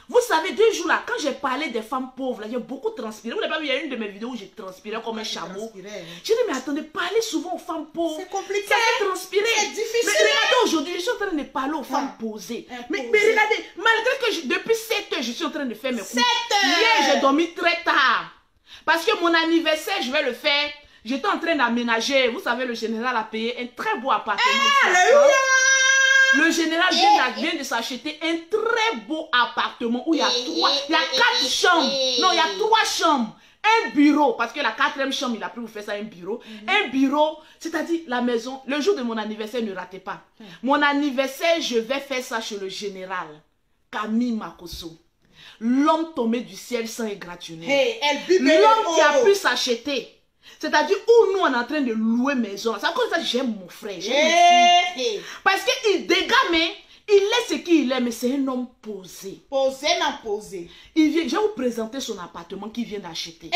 vous savez, 2 jours là, quand j'ai parlé des femmes pauvres, j'ai beaucoup transpiré. Vous n'avez pas vu, il y a une de mes vidéos où j'ai transpiré comme un chameau. J'ai dit, mais attendez, parlez souvent aux femmes pauvres. C'est compliqué. Ça fait transpirer. C'est difficile. Mais regardez, aujourd'hui, je suis en train de parler aux femmes posées. Mais regardez, malgré que depuis 7 heures, je suis en train de faire mes cours. 7 heures. Hier, j'ai dormi très tard. Parce que mon anniversaire, je vais le faire. J'étais en train d'aménager. Vous savez, le général a payé un très beau appartement. Alléluia. Le général vient de s'acheter un très beau appartement où il y a 4 chambres. Non, il y a 3 chambres. Un bureau, parce que la 4e chambre, il a pris pour faire ça un bureau. Un bureau, c'est-à-dire la maison. Le jour de mon anniversaire, ne ratez pas. Mon anniversaire, je vais faire ça chez le général Camille Makosso. L'homme tombé du ciel sans égratigner. L'homme qui a pu s'acheter. C'est-à-dire où nous on est en train de louer maison. C'est à cause de ça que j'aime mon frère. Parce qu'il dégame, il est ce qu'il est, mais c'est un homme posé. Posé, non posé. Il vient, je vais vous présenter son appartement qu'il vient d'acheter.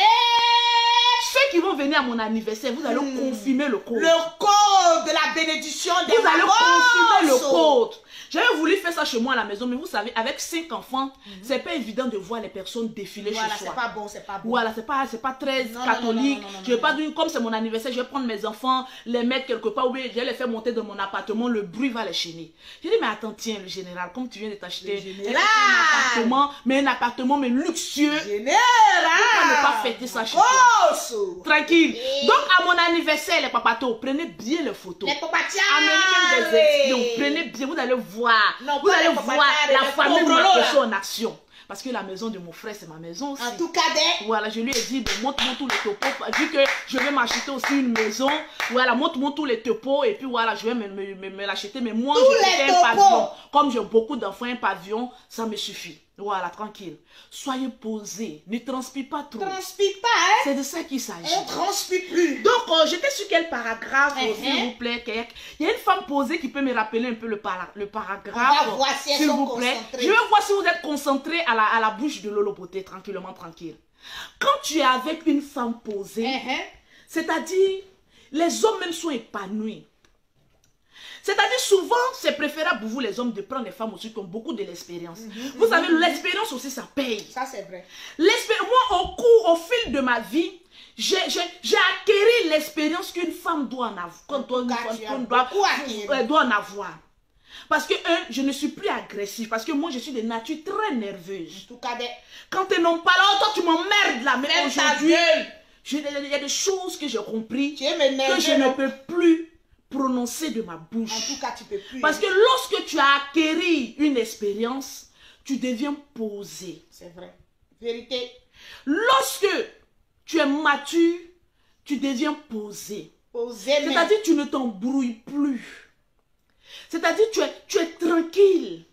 Ceux qui vont venir à mon anniversaire, vous allez confirmer le code. Le code de la bénédiction des Vous allez confirmer le code. J'avais voulu faire ça chez moi à la maison, mais vous savez, avec 5 enfants, c'est pas évident de voir les personnes défiler chez soi. Voilà, c'est pas bon, c'est pas bon. Voilà, c'est pas très catholique. Je vais pas dire, comme c'est mon anniversaire, je vais prendre mes enfants, les mettre quelque part, ou bien je vais les faire monter dans mon appartement, le bruit va les chaîner. J'ai dit, mais attends, tiens, le général, comme tu viens de t'acheter un appartement, mais luxueux. Général! Pourquoi ne pas fêter ça chez toi? Tranquille. Donc, à mon anniversaire, les papatos, prenez bien les photos. Les papatos. Amenez même des espions. Prenez bien, vous allez voir. Non, vous allez voir la famille de en action. Parce que la maison de mon frère, c'est ma maison aussi. En tout cas, voilà, je lui ai dit, montre-moi tous les topos. Vu que je vais m'acheter aussi une maison. Voilà, montre-moi tous les topos. Et puis voilà, je vais me l'acheter. Mais moi, je fais un pavillon. Comme j'ai beaucoup d'enfants, un pavillon, ça me suffit. Voilà, tranquille. Soyez posés. Ne transpire pas trop. Transpire pas, hein? C'est de ça qu'il s'agit. On transpire plus. Donc, j'étais sur quel paragraphe, s'il vous plaît? Il y a une femme posée qui peut me rappeler un peu le paragraphe. On va voir si elles sont concentrées. Je vais voir si vous êtes concentrés à la bouche de Lolo Beauté, tranquillement, tranquille. Quand tu es avec une femme posée, c'est-à-dire, les hommes même sont épanouis. C'est-à-dire, souvent, c'est préférable pour vous, les hommes, de prendre des femmes aussi qui ont beaucoup de l'expérience. Vous savez, l'expérience aussi, ça paye. Ça, c'est vrai. Moi, au fil de ma vie, j'ai acquis l'expérience qu'une femme doit en avoir. Parce que, je ne suis plus agressive. Parce que moi, je suis de nature très nerveuse. En tout cas, quand ils n'ont pas là, toi, tu m'emmerdes là. Mais aujourd'hui, il y a des choses que j'ai compris que je ne peux plus prononcer de ma bouche. En tout cas, tu peux plus. Parce que lorsque tu as acquis une expérience, tu deviens posé. C'est vrai. Vérité. Lorsque tu es mature, tu deviens posé. C'est-à-dire tu ne t'embrouilles plus. C'est-à-dire tu es tranquille.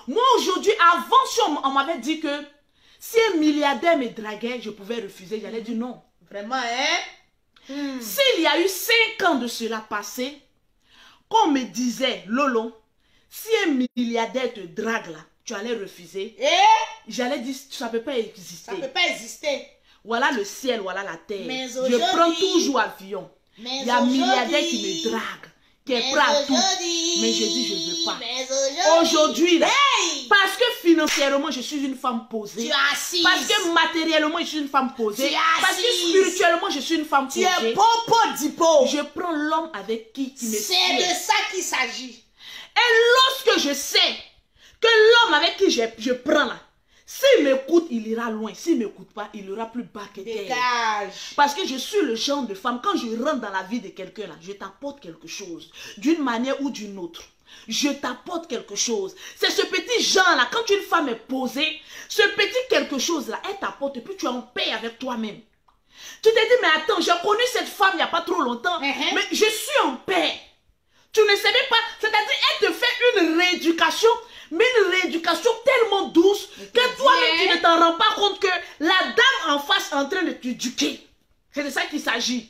Moi aujourd'hui, avant, si on m'avait dit que si un milliardaire me draguait, je pouvais refuser. J'allais dire non. Vraiment, hein? S'il y a eu 5 ans de cela passé, qu'on me disait, Lolo, si un milliardaire te drague là, tu allais refuser. J'allais dire, ça ne peut pas exister. Ça ne peut pas exister. Voilà le ciel, voilà la terre. Mais je prends toujours avion. Il y a un milliardaire qui me drague, qui est prêt à tout. Mais je dis, je ne veux pas. Aujourd'hui, parce que financièrement, je suis une femme posée. Parce que matériellement, je suis une femme posée. Parce que spirituellement, je suis une femme posée. Tu es popo. Je prends l'homme avec qui me suit. C'est de ça qu'il s'agit. Et lorsque je sais que l'homme avec qui je prends là, s'il m'écoute, il ira loin. S'il ne m'écoute pas, il ira plus bas que terre. Parce que je suis le genre de femme, quand je rentre dans la vie de quelqu'un là, je t'apporte quelque chose. D'une manière ou d'une autre. Je t'apporte quelque chose. C'est ce petit genre là, quand une femme est posée, ce petit quelque chose là, elle t'apporte et puis tu es en paix avec toi-même. Tu te dis, mais attends, j'ai connu cette femme il n'y a pas trop longtemps, mais je suis en paix. Tu ne sais même pas, c'est-à-dire elle te fait une rééducation, mais une rééducation tellement douce que toi-même tu ne t'en rends pas compte que la dame en face est en train de t'éduquer. C'est de ça qu'il s'agit.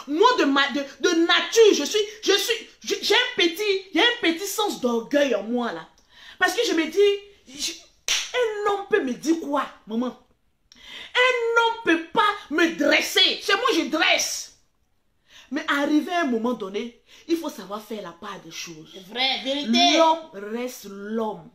Moi, de nature, j'ai un petit sens d'orgueil en moi là. Parce que je me dis, un homme peut me dire quoi, maman? Un homme ne peut pas me dresser. C'est moi je dresse. Mais arrivé à un moment donné, il faut savoir faire la part des choses. C'est vrai, vérité. L'homme reste l'homme.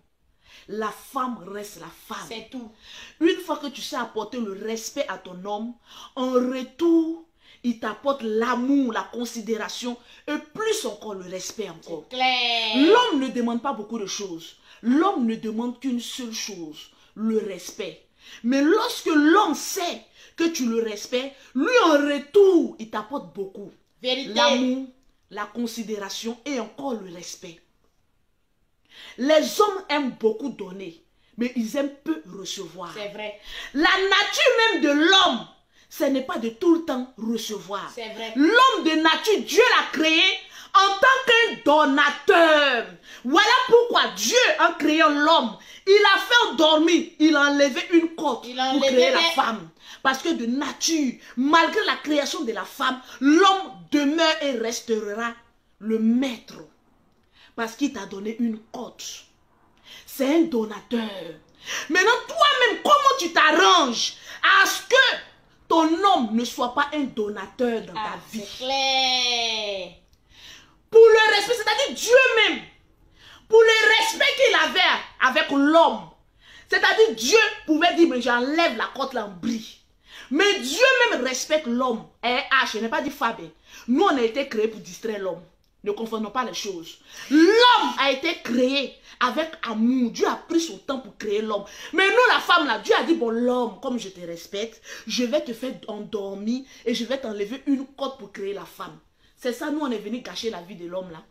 La femme reste la femme. C'est tout. Une fois que tu sais apporter le respect à ton homme, en retour, il t'apporte l'amour, la considération et plus encore le respect encore. L'homme ne demande pas beaucoup de choses. L'homme ne demande qu'une seule chose, le respect. Mais lorsque l'homme sait que tu le respectes, lui en retour, il t'apporte beaucoup. L'amour, la considération et encore le respect. Les hommes aiment beaucoup donner, mais ils aiment peu recevoir. C'est vrai. La nature même de l'homme, ce n'est pas de tout le temps recevoir. C'est vrai. L'homme de nature, Dieu l'a créé en tant qu'un donateur. Voilà pourquoi Dieu, en créant l'homme, il a fait dormir, il a enlevé une côte pour créer la femme. Parce que de nature, malgré la création de la femme, l'homme demeure et restera le maître. Parce qu'il t'a donné une côte. C'est un donateur. Maintenant, toi-même, comment tu t'arranges à ce que ton homme ne soit pas un donateur dans ta vie? C'est clair. Pour le respect, c'est-à-dire Dieu même. pour le respect qu'il avait avec l'homme. C'est-à-dire Dieu pouvait dire, mais j'enlève la côte lambrie. Mais Dieu même respecte l'homme. Je n'ai pas dit Fabé. Nous, on a été créés pour distraire l'homme. Ne confondons pas les choses. L'homme a été créé avec amour. Dieu a pris son temps pour créer l'homme. Mais nous, la femme, là, Dieu a dit, bon, l'homme, comme je te respecte, je vais te faire endormir et je vais t'enlever une côte pour créer la femme. C'est ça, nous, on est venu gâcher la vie de l'homme, là.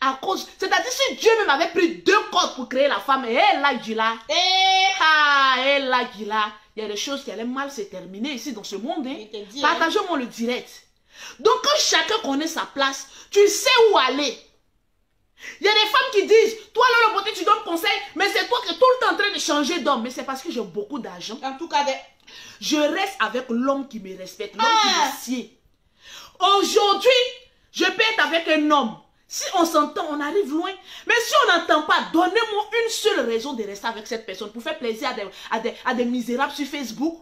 À cause, c'est-à-dire si Dieu même avait pris 2 côtes pour créer la femme, et elle là, dit là, il y a des choses qui allaient mal se terminer ici dans ce monde. Hein. Partageons-moi le direct. Donc quand chacun connaît sa place, tu sais où aller. Il y a des femmes qui disent, toi Lolo Beauté, tu donnes conseil, mais c'est toi qui es tout le temps en train de changer d'homme. Mais c'est parce que j'ai beaucoup d'argent. En tout cas, je reste avec l'homme qui me respecte, l'homme qui me sied. Aujourd'hui, je peux être avec un homme. Si on s'entend, on arrive loin. Mais si on n'entend pas, donnez-moi une seule raison de rester avec cette personne pour faire plaisir à des misérables sur Facebook.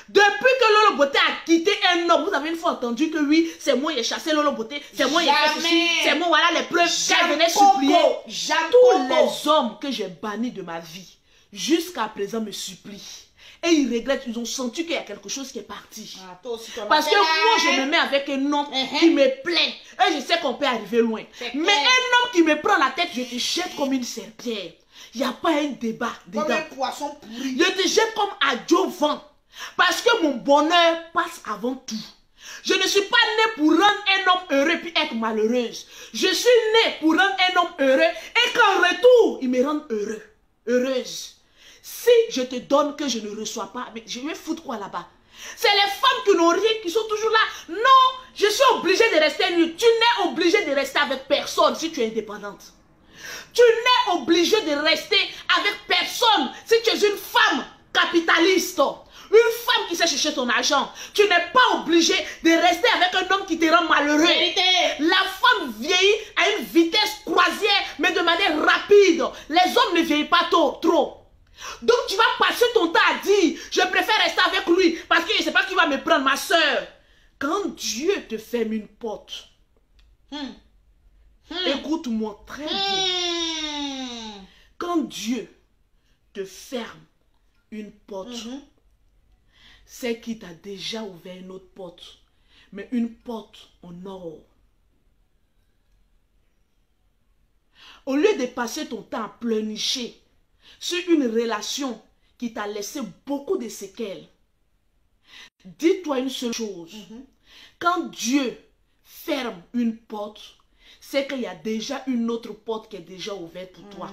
Depuis que Lolo Beauté a quitté un homme, vous avez une fois entendu que oui, c'est moi qui ai chassé Lolo Beauté, c'est moi qui ai fait ceci, c'est moi, voilà les preuves qu'elle venait supplier. Tous les hommes que j'ai bannis de ma vie, jusqu'à présent me supplient. Et ils regrettent, ils ont senti qu'il y a quelque chose qui est parti. Parce que moi, je me mets avec un homme qui me plaît. Et je sais qu'on peut arriver loin. Mais un homme qui me prend la tête, je te jette comme une serpillère. Il n'y a pas un débat dedans. Comme un poisson pourri. Je te jette comme à Dieu vent. Parce que mon bonheur passe avant tout. Je ne suis pas née pour rendre un homme heureux puis être malheureuse. Je suis née pour rendre un homme heureux et qu'en retour, il me rende heureux. Heureuse. Si je te donne que je ne reçois pas, mais je vais foutre quoi là-bas? C'est les femmes qui n'ont rien, qui sont toujours là. Non, je suis obligée de rester nue. Tu n'es obligée de rester avec personne si tu es indépendante. Tu n'es obligée de rester avec personne si tu es une femme capitaliste. Une femme qui sait chercher ton argent. Tu n'es pas obligé de rester avec un homme qui te rend malheureux. La femme vieillit à une vitesse croisière, mais de manière rapide. Les hommes ne vieillissent pas trop. Donc tu vas passer ton temps à dire, je préfère rester avec lui parce que je ne sais pas qui va me prendre, ma soeur. Quand Dieu te ferme une porte, écoute-moi très bien. Quand Dieu te ferme une porte, c'est qu'il t'a déjà ouvert une autre porte, mais une porte en or. Au lieu de passer ton temps à pleurnicher sur une relation qui t'a laissé beaucoup de séquelles, dis-toi une seule chose. Quand Dieu ferme une porte, c'est qu'il y a déjà une autre porte qui est déjà ouverte pour toi.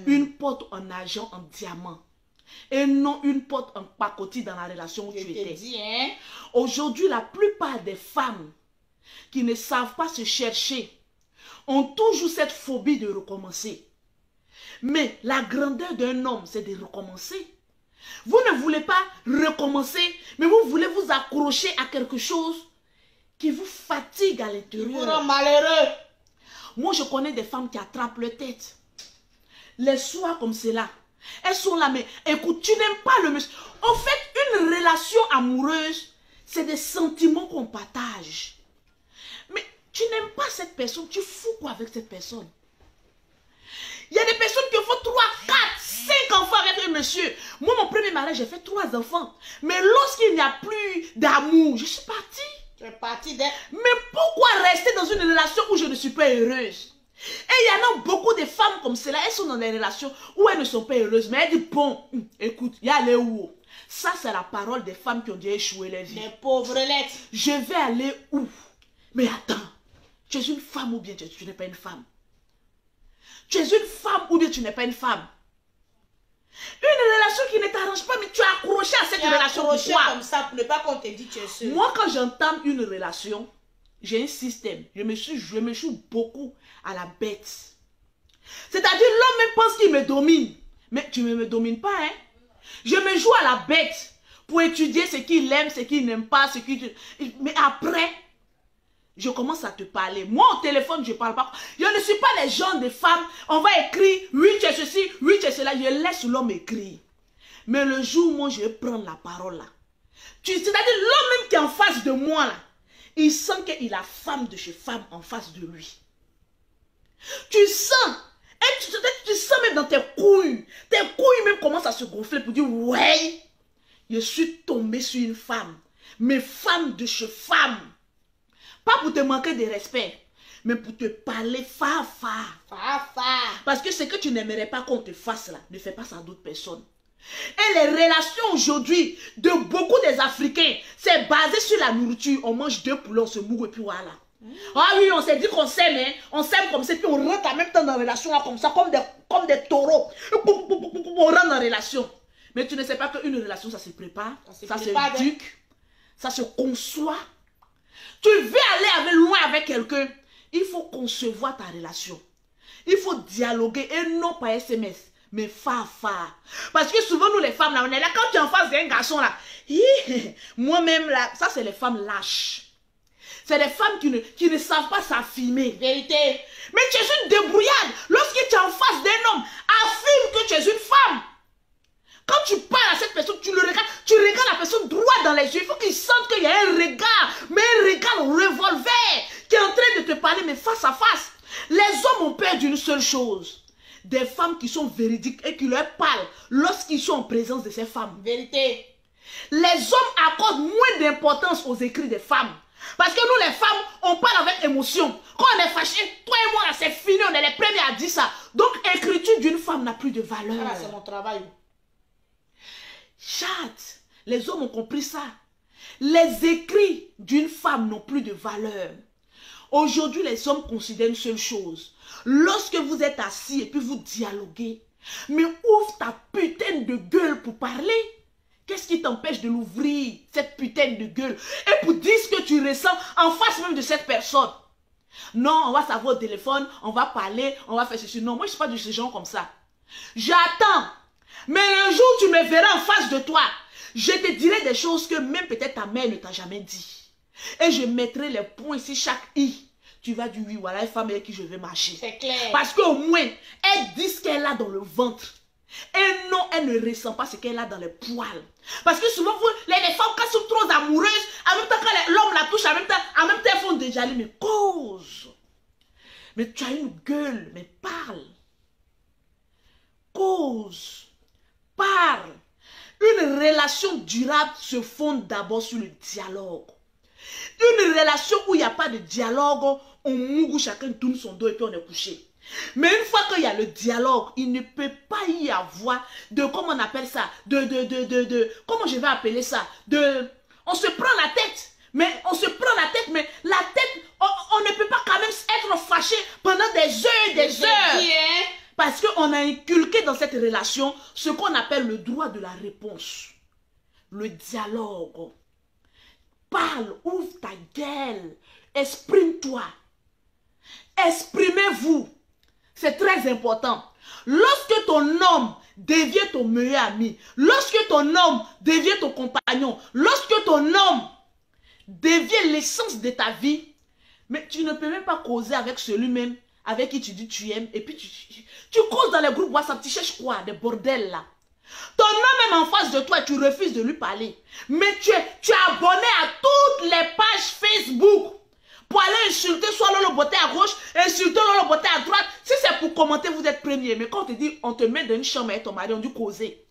Une porte en argent, en diamant. Et non une porte en pacotille dans la relation où tu étais. Aujourd'hui, la plupart des femmes qui ne savent pas se chercher ont toujours cette phobie de recommencer. Mais la grandeur d'un homme, c'est de recommencer. Vous ne voulez pas recommencer, mais vous voulez vous accrocher à quelque chose qui vous fatigue à l'intérieur. Vous rend malheureux. Moi, je connais des femmes qui attrapent leur tête. Les soirs comme cela, elles sont là, mais écoute, tu n'aimes pas le monsieur. En fait, une relation amoureuse, c'est des sentiments qu'on partage. Mais tu n'aimes pas cette personne, tu fous quoi avec cette personne? Il y a des personnes qui font 3, 4, 5 enfants avec un monsieur. Moi, mon premier mariage, j'ai fait 3 enfants. Mais lorsqu'il n'y a plus d'amour, je suis partie. Tu es partie d'elle. Mais pourquoi rester dans une relation où je ne suis pas heureuse? Et il y en a beaucoup de femmes comme cela, elles sont dans des relations où elles ne sont pas heureuses. Mais elles disent, bon, écoute, il y a aller où? Ça, c'est la parole des femmes qui ont déjà échoué leur vie. Les pauvres lettres. Je vais aller où? Mais attends, tu es une femme ou bien tu n'es pas une femme? Tu es une femme ou bien tu n'es pas une femme? Une relation qui ne t'arrange pas, mais tu es accroché à cette relation pour toi. Comme ça, pour ne pas qu'on te dise que tu es seule. Moi, quand j'entame une relation, j'ai un système. Je me joue beaucoup à la bête. C'est-à-dire, l'homme même pense qu'il me domine. Mais tu ne me domines pas, hein? Je me joue à la bête pour étudier ce qu'il aime, ce qu'il n'aime pas, ce qu'il... Mais après, je commence à te parler. Moi, au téléphone, je ne parle pas. Je ne suis pas les gens de femmes. On va écrire, oui, tu es ceci, oui, tu es cela. Je laisse l'homme écrire. Mais le jour où moi, je vais prendre la parole là. C'est-à-dire, l'homme même qui est en face de moi là, il sent qu'il a femme de chez femme en face de lui. Tu sens, et tu sens même dans tes couilles même commencent à se gonfler pour dire, ouais, je suis tombé sur une femme, mais femme de chez femme. Pas pour te manquer de respect, mais pour te parler fa. Parce que ce que tu n'aimerais pas qu'on te fasse là, ne fais pas ça à d'autres personnes. Et les relations aujourd'hui de beaucoup des Africains, c'est basé sur la nourriture. On mange 2 poulets, on se mouille et puis voilà. Ah oui, on s'est dit qu'on s'aime, hein? On s'aime comme ça, puis on rentre en même temps dans la relation là, comme ça, comme des taureaux. On rentre dans la relation. Mais tu ne sais pas qu'une relation, ça se prépare, ça s'éduque, ça se conçoit. Tu veux aller loin avec quelqu'un, il faut concevoir ta relation. Il faut dialoguer et non pas SMS, mais fa. Parce que souvent, nous les femmes, là, on est là, quand tu es en face d'un garçon là, moi-même là, ça c'est les femmes lâches. C'est des femmes qui ne savent pas s'affirmer. Vérité. Mais tu es une débrouillarde. Lorsque tu es en face d'un homme, affirme que tu es une femme. Quand tu parles à cette personne, tu regardes la personne droit dans les yeux. Il faut qu'il sente qu'il y a un regard, mais un regard revolver, qui est en train de te parler, mais face à face. Les hommes ont peur d'une seule chose. Des femmes qui sont véridiques et qui leur parlent lorsqu'ils sont en présence de ces femmes. Vérité. Les hommes accordent moins d'importance aux écrits des femmes. Parce que nous les femmes, on parle avec émotion. Quand on est fâché, toi et moi, c'est fini, on est les premiers à dire ça. Donc, écriture d'une femme n'a plus de valeur. Voilà, c'est mon travail. Chat, les hommes ont compris ça. Les écrits d'une femme n'ont plus de valeur. Aujourd'hui, les hommes considèrent une seule chose. Lorsque vous êtes assis et puis vous dialoguez, mais ouvre ta putain de gueule pour parler. Qu'est-ce qui t'empêche de l'ouvrir, cette putain de gueule? Et pour dire ce que tu ressens en face même de cette personne. Non, on va savoir au téléphone, on va parler, on va faire ceci. Non, moi je ne suis pas de ce genre comme ça. J'attends. Mais un jour tu me verras en face de toi. Je te dirai des choses que même peut-être ta mère ne t'a jamais dit. Et je mettrai les points ici, chaque i. Tu vas dire oui, voilà une femme avec qui je vais marcher. C'est clair. Parce qu'au moins, elle dit ce qu'elle a dans le ventre. Et non, elle ne ressent pas ce qu'elle a dans les poils. Parce que souvent, les femmes, quand elles sont trop amoureuses, en même temps, quand l'homme la touche, en même temps, elles font déjà aller, mais cause. Mais tu as une gueule, mais parle. Cause. Parle. Une relation durable se fonde d'abord sur le dialogue. Une relation où il n'y a pas de dialogue, on mouille, chacun tourne son dos et puis on est couché. Mais une fois qu'il y a le dialogue, il ne peut pas y avoir de, comment on appelle ça, comment je vais appeler ça, on se prend la tête, mais la tête, on ne peut pas quand même être fâché pendant des heures et des heures. Parce qu'on a inculqué dans cette relation ce qu'on appelle le droit de la réponse. Le dialogue. Parle, ouvre ta gueule, exprime-toi. Exprimez-vous. C'est très important. Lorsque ton homme devient ton meilleur ami, lorsque ton homme devient ton compagnon, lorsque ton homme devient l'essence de ta vie, mais tu ne peux même pas causer avec celui-même avec qui tu dis tu aimes, et puis tu causes dans les groupes WhatsApp, tu cherches quoi? Des bordels là. Ton homme même en face de toi, tu refuses de lui parler. Mais tu es abonné à toutes les pages Facebook pour aller insulter soit Lolo Beauté à gauche, insulter Lolo Beauté à droite. Si c'est pour commenter, vous êtes premier. Mais quand on te dit, on te met dans une chambre avec ton mari, on dit causer.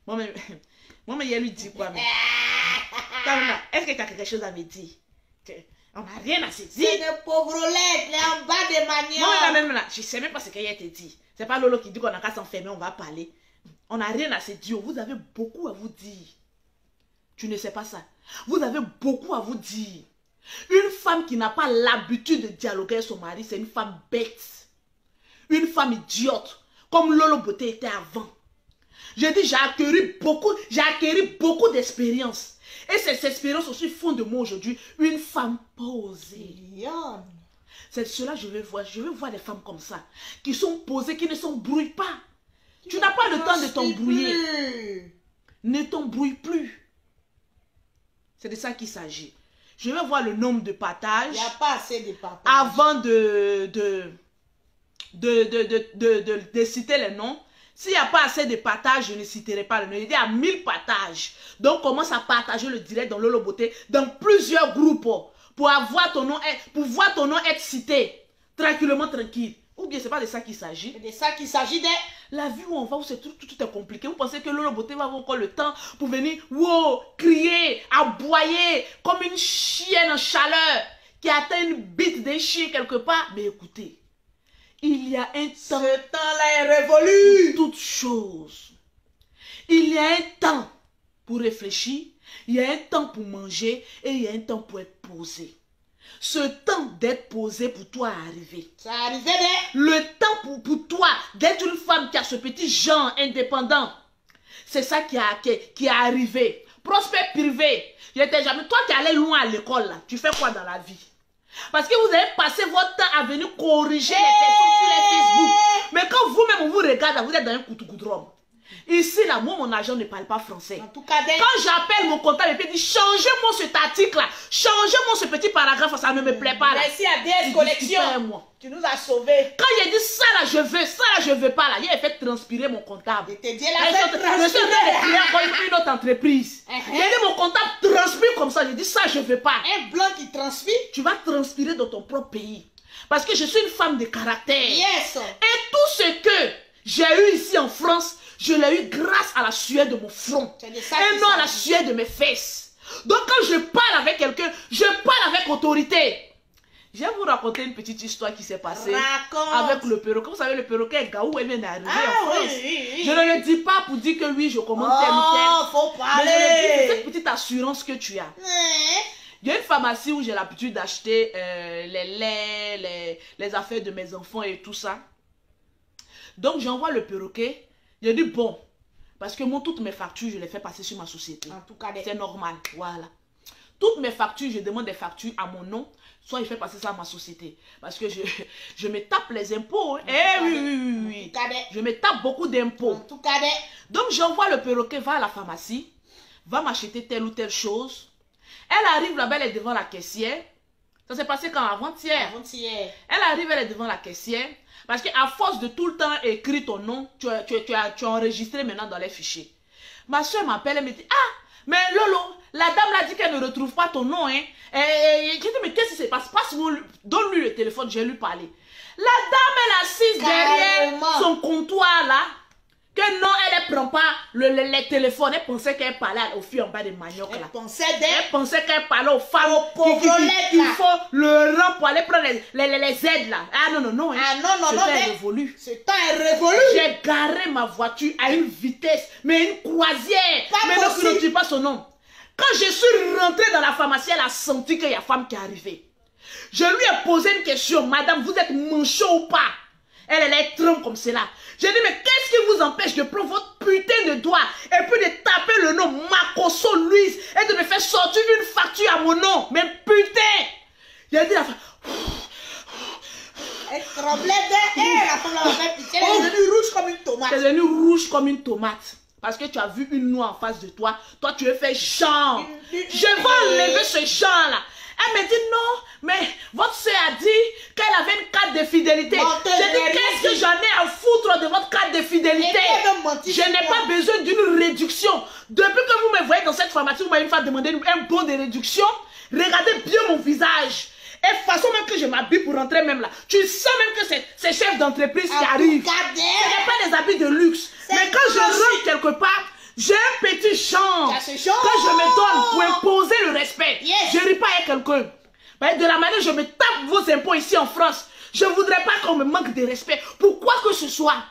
Moi-même, il lui dit quoi? Est-ce que tu as quelque chose à me dire? On n'a rien à se dire. C'est des pauvrettes, les en bas des manières. Moi, même là, je ne sais même pas ce qu'elle te dit. C'est pas Lolo qui dit qu'on a qu'à s'enfermer, on va parler. On n'a rien à se dire. Vous avez beaucoup à vous dire. Tu ne sais pas ça. Vous avez beaucoup à vous dire. Une femme qui n'a pas l'habitude de dialoguer avec son mari, c'est une femme bête. Une femme idiote. Comme Lolo Beauté était avant. J'ai dit, j'ai acquis beaucoup d'expérience. Et ces expériences aussi font de moi aujourd'hui une femme posée. C'est cela que je veux voir. Je veux voir des femmes comme ça. Qui sont posées, qui ne s'embrouillent pas. Tu n'as pas le temps de t'embrouiller. Ne t'embrouille plus. C'est de ça qu'il s'agit. Je vais voir le nombre de partages. Il n'y a pas assez de partages. Avant de citer les noms. S'il n'y a pas assez de partages, je ne citerai pas le nom. Il y a 1000 partages. Donc, commence à partager le direct dans Lolo Beauté, dans plusieurs groupes, pour avoir ton nom, pour voir ton nom être cité. tranquillement, tranquille. Ou bien c'est pas de ça qu'il s'agit. C'est de ça qu'il s'agit de... La vie où on va, où c'est tout est compliqué. Vous pensez que Lolo Beauté va avoir encore le temps pour venir, wow, crier, aboyer, comme une chienne en chaleur qui atteint une bite d'un chien quelque part. Mais écoutez, il y a un temps. Ce temps-là est révolu. Pour toutes choses. Il y a un temps pour réfléchir, il y a un temps pour manger et il y a un temps pour être posé. Ce temps d'être posé pour toi est arrivé. Ça arrivé de... Le temps pour toi d'être une femme qui a ce petit genre indépendant, c'est ça qui est arrivé. Prospect privé. J'étais jamais... Toi qui allais loin à l'école, là, tu fais quoi dans la vie? Parce que vous avez passé votre temps à venir corriger les personnes sur les Facebook. Mais quand vous-même on vous regarde, vous êtes dans un coutou-goudron. Ici, là, moi, mon agent ne parle pas français. En tout cas, quand j'appelle mon comptable et puis dit changez-moi cet article-là, changez-moi ce petit paragraphe, ça ne me plaît pas. Là. Merci à DS Collection. Tu nous as sauvés. Quand il a dit ça là, je veux, ça là, je veux pas là, il a fait transpirer mon comptable. Je t'ai dit, elle a fait transpirer. Je suis en train de créer encore une autre entreprise. Il a dit mon comptable transpire comme ça. J'ai dit ça, je veux pas. Un blanc qui transpire. Tu vas transpirer dans ton propre pays. Parce que je suis une femme de caractère. Yes. Et tout ce que j'ai eu ici en France, je l'ai eu grâce à la sueur de mon front. Et non à la sueur de mes fesses. Donc quand je parle avec quelqu'un, je parle avec autorité. Je vais vous raconter une petite histoire qui s'est passée avec le perroquet. Vous savez, le perroquet Gaou, elle vient d'arriver en France. Je ne le dis pas pour dire que oui, je commande tel ou tel. Faut parler. Mais je le dis, cette petite assurance que tu as. Il y a une pharmacie où j'ai l'habitude d'acheter les laits, les affaires de mes enfants et tout ça. Donc j'envoie le perroquet. Je dis bon, parce que moi, toutes mes factures, je les fais passer sur ma société. En tout cas, c'est normal. Voilà. Toutes mes factures, je demande des factures à mon nom, soit je fais passer ça à ma société. Parce que je me tape les impôts. Hein. Oui. Je me tape beaucoup d'impôts. En tout cas, donc j'envoie le perroquet, va à la pharmacie, va m'acheter telle ou telle chose. Elle arrive là-bas, elle est devant la caissière. Ça s'est passé quand? Avant-hier. Elle arrive, elle est devant la caissière. Parce qu'à force de tout le temps écrire ton nom, tu as enregistré maintenant dans les fichiers. Ma soeur m'appelle, elle me dit, ah, mais Lolo, la dame l'a dit qu'elle ne retrouve pas ton nom. Hein. J'ai dit, mais qu'est-ce qui se passe? Donne-lui le téléphone, je vais lui parler. La dame, elle est assise derrière son comptoir là. Que non, elle ne prend pas les téléphones. Elle pensait qu'elle parlait aux filles en bas de manioc là. Elle pensait qu'elle parlait aux femmes qu'il faut le rang pour aller prendre les aides là. Ah non. Ah non, ce temps est révolu. Ce temps est révolu. J'ai garé ma voiture à une vitesse, mais une croisière. Mais non, tu ne dis pas son nom. Quand je suis rentrée dans la pharmacie, elle a senti qu'il y a une femme qui est arrivée. Je lui ai posé une question. Madame, vous êtes manchot ou pas? Elle est trempe comme cela. J'ai dit, mais qu'est-ce qui vous empêche de prendre votre putain de doigt et puis de taper le nom Makoso Louise et de me faire sortir une facture à mon nom? Mais putain! J'ai dit la femme. Elle tremblait de la femme elle est devenue rouge comme une tomate. Elle est devenue rouge comme une tomate. Parce que tu as vu une noix en face de toi. Toi, tu veux faire genre. Je vais enlever ce genre-là. Elle me dit non, mais votre soeur a dit qu'elle avait une carte de fidélité. J'ai dit qu'est-ce que j'en ai à foutre de votre carte de fidélité? Je n'ai pas besoin d'une réduction. Depuis que vous me voyez dans cette pharmacie, vous m'avez fait demander un bon de réduction. Regardez bien mon visage. Et façon même que je m'habille pour rentrer même là. Tu sens même que c'est chef d'entreprise qui arrive. Ce n'est pas des habits de luxe. Mais quand je rentre quelque part, j'ai un petit champ que je me donne pour imposer le respect. Je ne ris pas avec quelqu'un. De la manière dont je me tape vos impôts ici en France, je ne voudrais pas qu'on me manque de respect. Pourquoi que ce soit?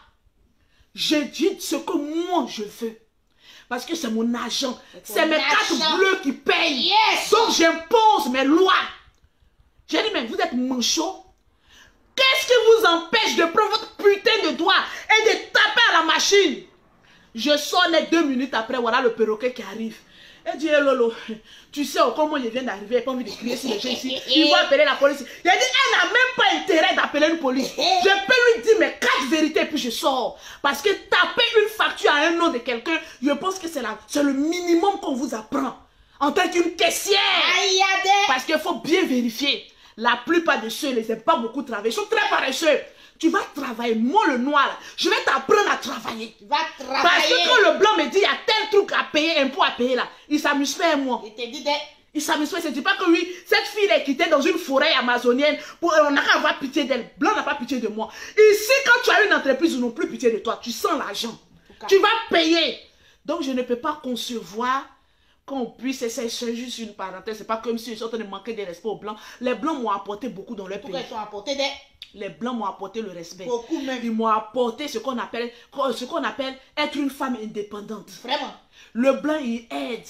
Je dis ce que moi je veux. Parce que c'est mon argent. C'est mes cartes bleues qui payent. Donc j'impose mes lois. J'ai dit, mais vous êtes manchot. Qu'est-ce qui vous empêche de prendre votre putain de doigt et de taper à la machine? Je sors les 2 minutes après, voilà le perroquet qui arrive. Elle dit, hey Lolo, tu sais comment je viens d'arriver, elle n'a pas envie de crier sur les gens ici. Ils vont appeler la police. Il a dit, elle n'a même pas intérêt d'appeler une police. Je peux lui dire mes 4 vérités et puis je sors. Parce que taper une facture à un nom de quelqu'un, je pense que c'est le minimum qu'on vous apprend. En tant qu'une caissière. Parce qu'il faut bien vérifier. La plupart de ceux, ils n'aiment pas beaucoup travailler. Ils sont très paresseux. Tu vas travailler. Moi, le noir, là, je vais t'apprendre à travailler. Tu vas travailler. Parce que quand le blanc me dit, il y a tel truc à payer, impôt à payer là, il s'amuse pas moi. Il te dit, Il s'amuse, il ne se dit pas que oui, cette fille est quittée dans une forêt amazonienne, on n'a qu'à avoir pitié d'elle. Blanc n'a pas pitié de moi. Ici, quand tu as une entreprise, ils n'ont plus pitié de toi. Tu sens l'argent. Tu vas payer. Donc, je ne peux pas concevoir qu'on puisse, c'est juste une parenthèse, c'est pas comme si je suis en train de manquer de respect aux Blancs. Les Blancs m'ont apporté beaucoup dans leur pays. Pourquoi ils t'ont apporté des... Les Blancs m'ont apporté le respect. Beaucoup même. Ils m'ont apporté ce qu'on appelle être une femme indépendante. Vraiment. Le Blanc, il aide.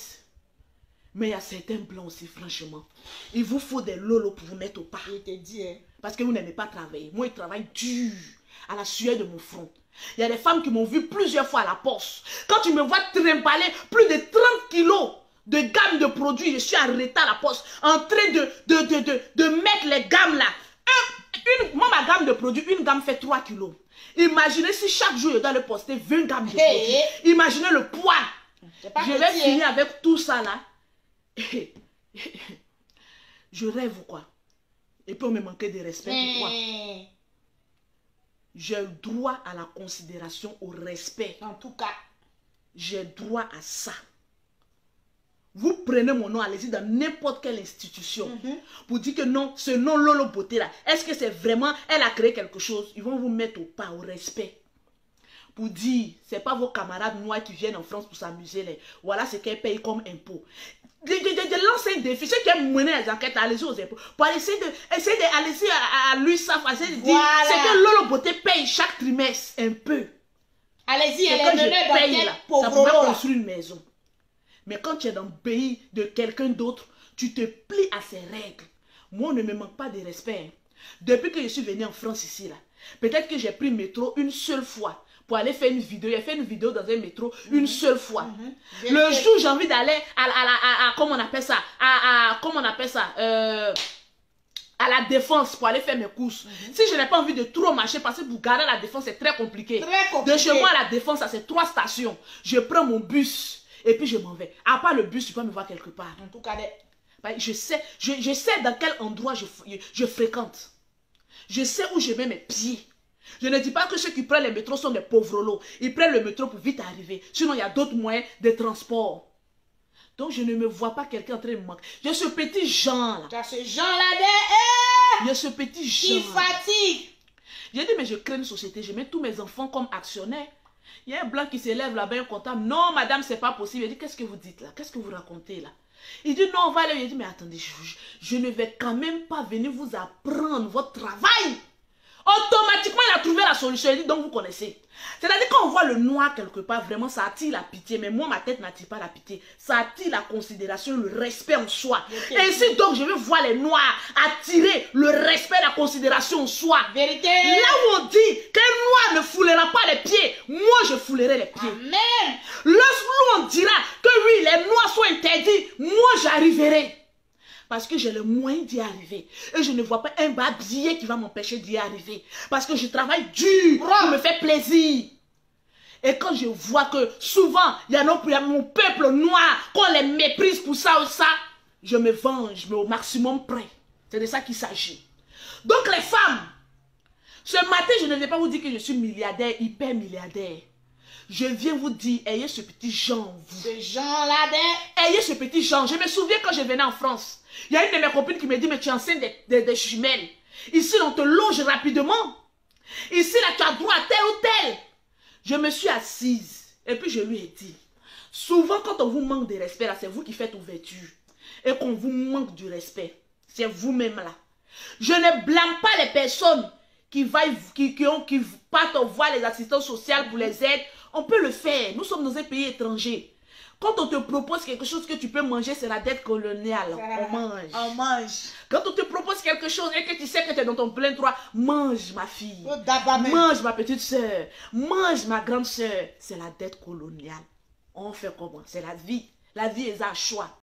Mais il y a certains Blancs aussi, franchement. Il vous faut des lolos pour vous mettre au pas. Je te dis, hein. Parce que vous n'aimez pas travailler. Moi, je travaille dur, à la sueur de mon front. Il y a des femmes qui m'ont vu plusieurs fois à la poste. Quand tu me vois trimballer plus de 30 kilos de gamme de produits, je suis arrêtée à la poste, en train de mettre les gammes là. Moi, ma gamme de produits, une gamme fait 3 kilos. Imaginez si chaque jour, je dois le poster 20 gammes de produits. Imaginez le poids. Je vais finir avec tout ça là. Je rêve ou quoi? Et puis on me manquer de respect, pourquoi? J'ai droit à la considération, au respect. En tout cas. J'ai droit à ça. Vous prenez mon nom, allez-y dans n'importe quelle institution pour dire que non, ce nom Lolo Beauté là, est-ce que c'est vraiment, elle a créé quelque chose? Ils vont vous mettre au pas, au respect. Pour dire, c'est pas vos camarades noirs qui viennent en France pour s'amuser. Voilà ce qu'elles payent comme impôt. De lancer un défi, ceux qui aiment mener les enquêtes, allez-y aux impôts. Pour essayer allez-y à l'USAF, essayer de dire, c'est que Lolo Beauté paye chaque trimestre un peu. Allez-y, elle est menée dans quel pauvre. Ça pourrait construire une maison. Mais quand tu es dans le pays de quelqu'un d'autre, tu te plies à ses règles. Moi, on ne me manque pas de respect. Depuis que je suis venue en France ici, là, peut-être que j'ai pris le métro une seule fois pour aller faire une vidéo. J'ai fait une vidéo dans un métro une seule fois. Le jour j'ai envie d'aller comment on appelle ça, à la Défense pour aller faire mes courses. Si je n'ai pas envie de trop marcher, parce que pour garer la Défense, c'est très compliqué. De chez moi à la Défense, ça c'est 3 stations. Je prends mon bus. Et puis je m'en vais. À part le bus, tu peux me voir quelque part. En tout cas, je sais dans quel endroit je fréquente. Je sais où je mets mes pieds. Je ne dis pas que ceux qui prennent les métros sont des pauvres lots. Ils prennent le métro pour vite arriver. Sinon, il y a d'autres moyens de transport. Donc, je ne me vois pas quelqu'un en train de me manquer. J'ai ce petit Jean là. Tu as ce Jean là. Il y a ce petit Jean. Qui fatigue. J'ai dit, mais je crée une société. Je mets tous mes enfants comme actionnaires. Il y a un blanc qui s'élève là-bas, un comptable. Non, madame, c'est pas possible. Il dit, qu'est-ce que vous dites là? Qu'est-ce que vous racontez là? Il dit, non, on va aller. Il dit, mais attendez, je ne vais quand même pas venir vous apprendre votre travail. Automatiquement, il a trouvé la solution. Il dit, donc vous connaissez. C'est-à-dire, quand on voit le noir quelque part, vraiment, ça attire la pitié. Mais moi, ma tête n'attire pas la pitié. Ça attire la considération, le respect en soi. Et ici, donc, je veux voir les noirs attirer le respect, la considération en soi. Vérité. Là où on dit qu'un noir ne foulera pas les pieds, moi, je foulerai les pieds. Amen. Lorsqu'on dira que oui, les noirs sont interdits, moi, j'arriverai. Parce que j'ai le moyen d'y arriver. Et je ne vois pas un babillet qui va m'empêcher d'y arriver. Parce que je travaille dur pour me faire plaisir. Et quand je vois que souvent, il y a mon peuple noir, qu'on les méprise pour ça ou ça, je me venge, mais au maximum près. C'est de ça qu'il s'agit. Donc les femmes, ce matin, je ne vais pas vous dire que je suis milliardaire, hyper milliardaire. Je viens vous dire, ayez ce petit Jean en vous. Ce Jean-là. Ayez ce petit Jean. Je me souviens quand je venais en France. Il y a une de mes copines qui me dit, mais tu es enceinte des jumelles. Ici, on te loge rapidement. Ici, là, tu as droit à tel ou tel. Je me suis assise. Et puis, je lui ai dit, souvent, quand on vous manque de respect, là, c'est vous qui faites ouverture. Et qu'on vous manque du respect. C'est vous-même, là. Je ne blâme pas les personnes qui partent voir les assistants sociaux pour les aides. On peut le faire. Nous sommes dans un pays étranger. Quand on te propose quelque chose que tu peux manger, c'est la dette coloniale. On mange. On mange. Quand on te propose quelque chose et que tu sais que tu es dans ton plein droit, mange ma fille. Oh, mange ma petite soeur. Mange ma grande soeur. C'est la dette coloniale. On fait comment? C'est la vie. La vie est un choix.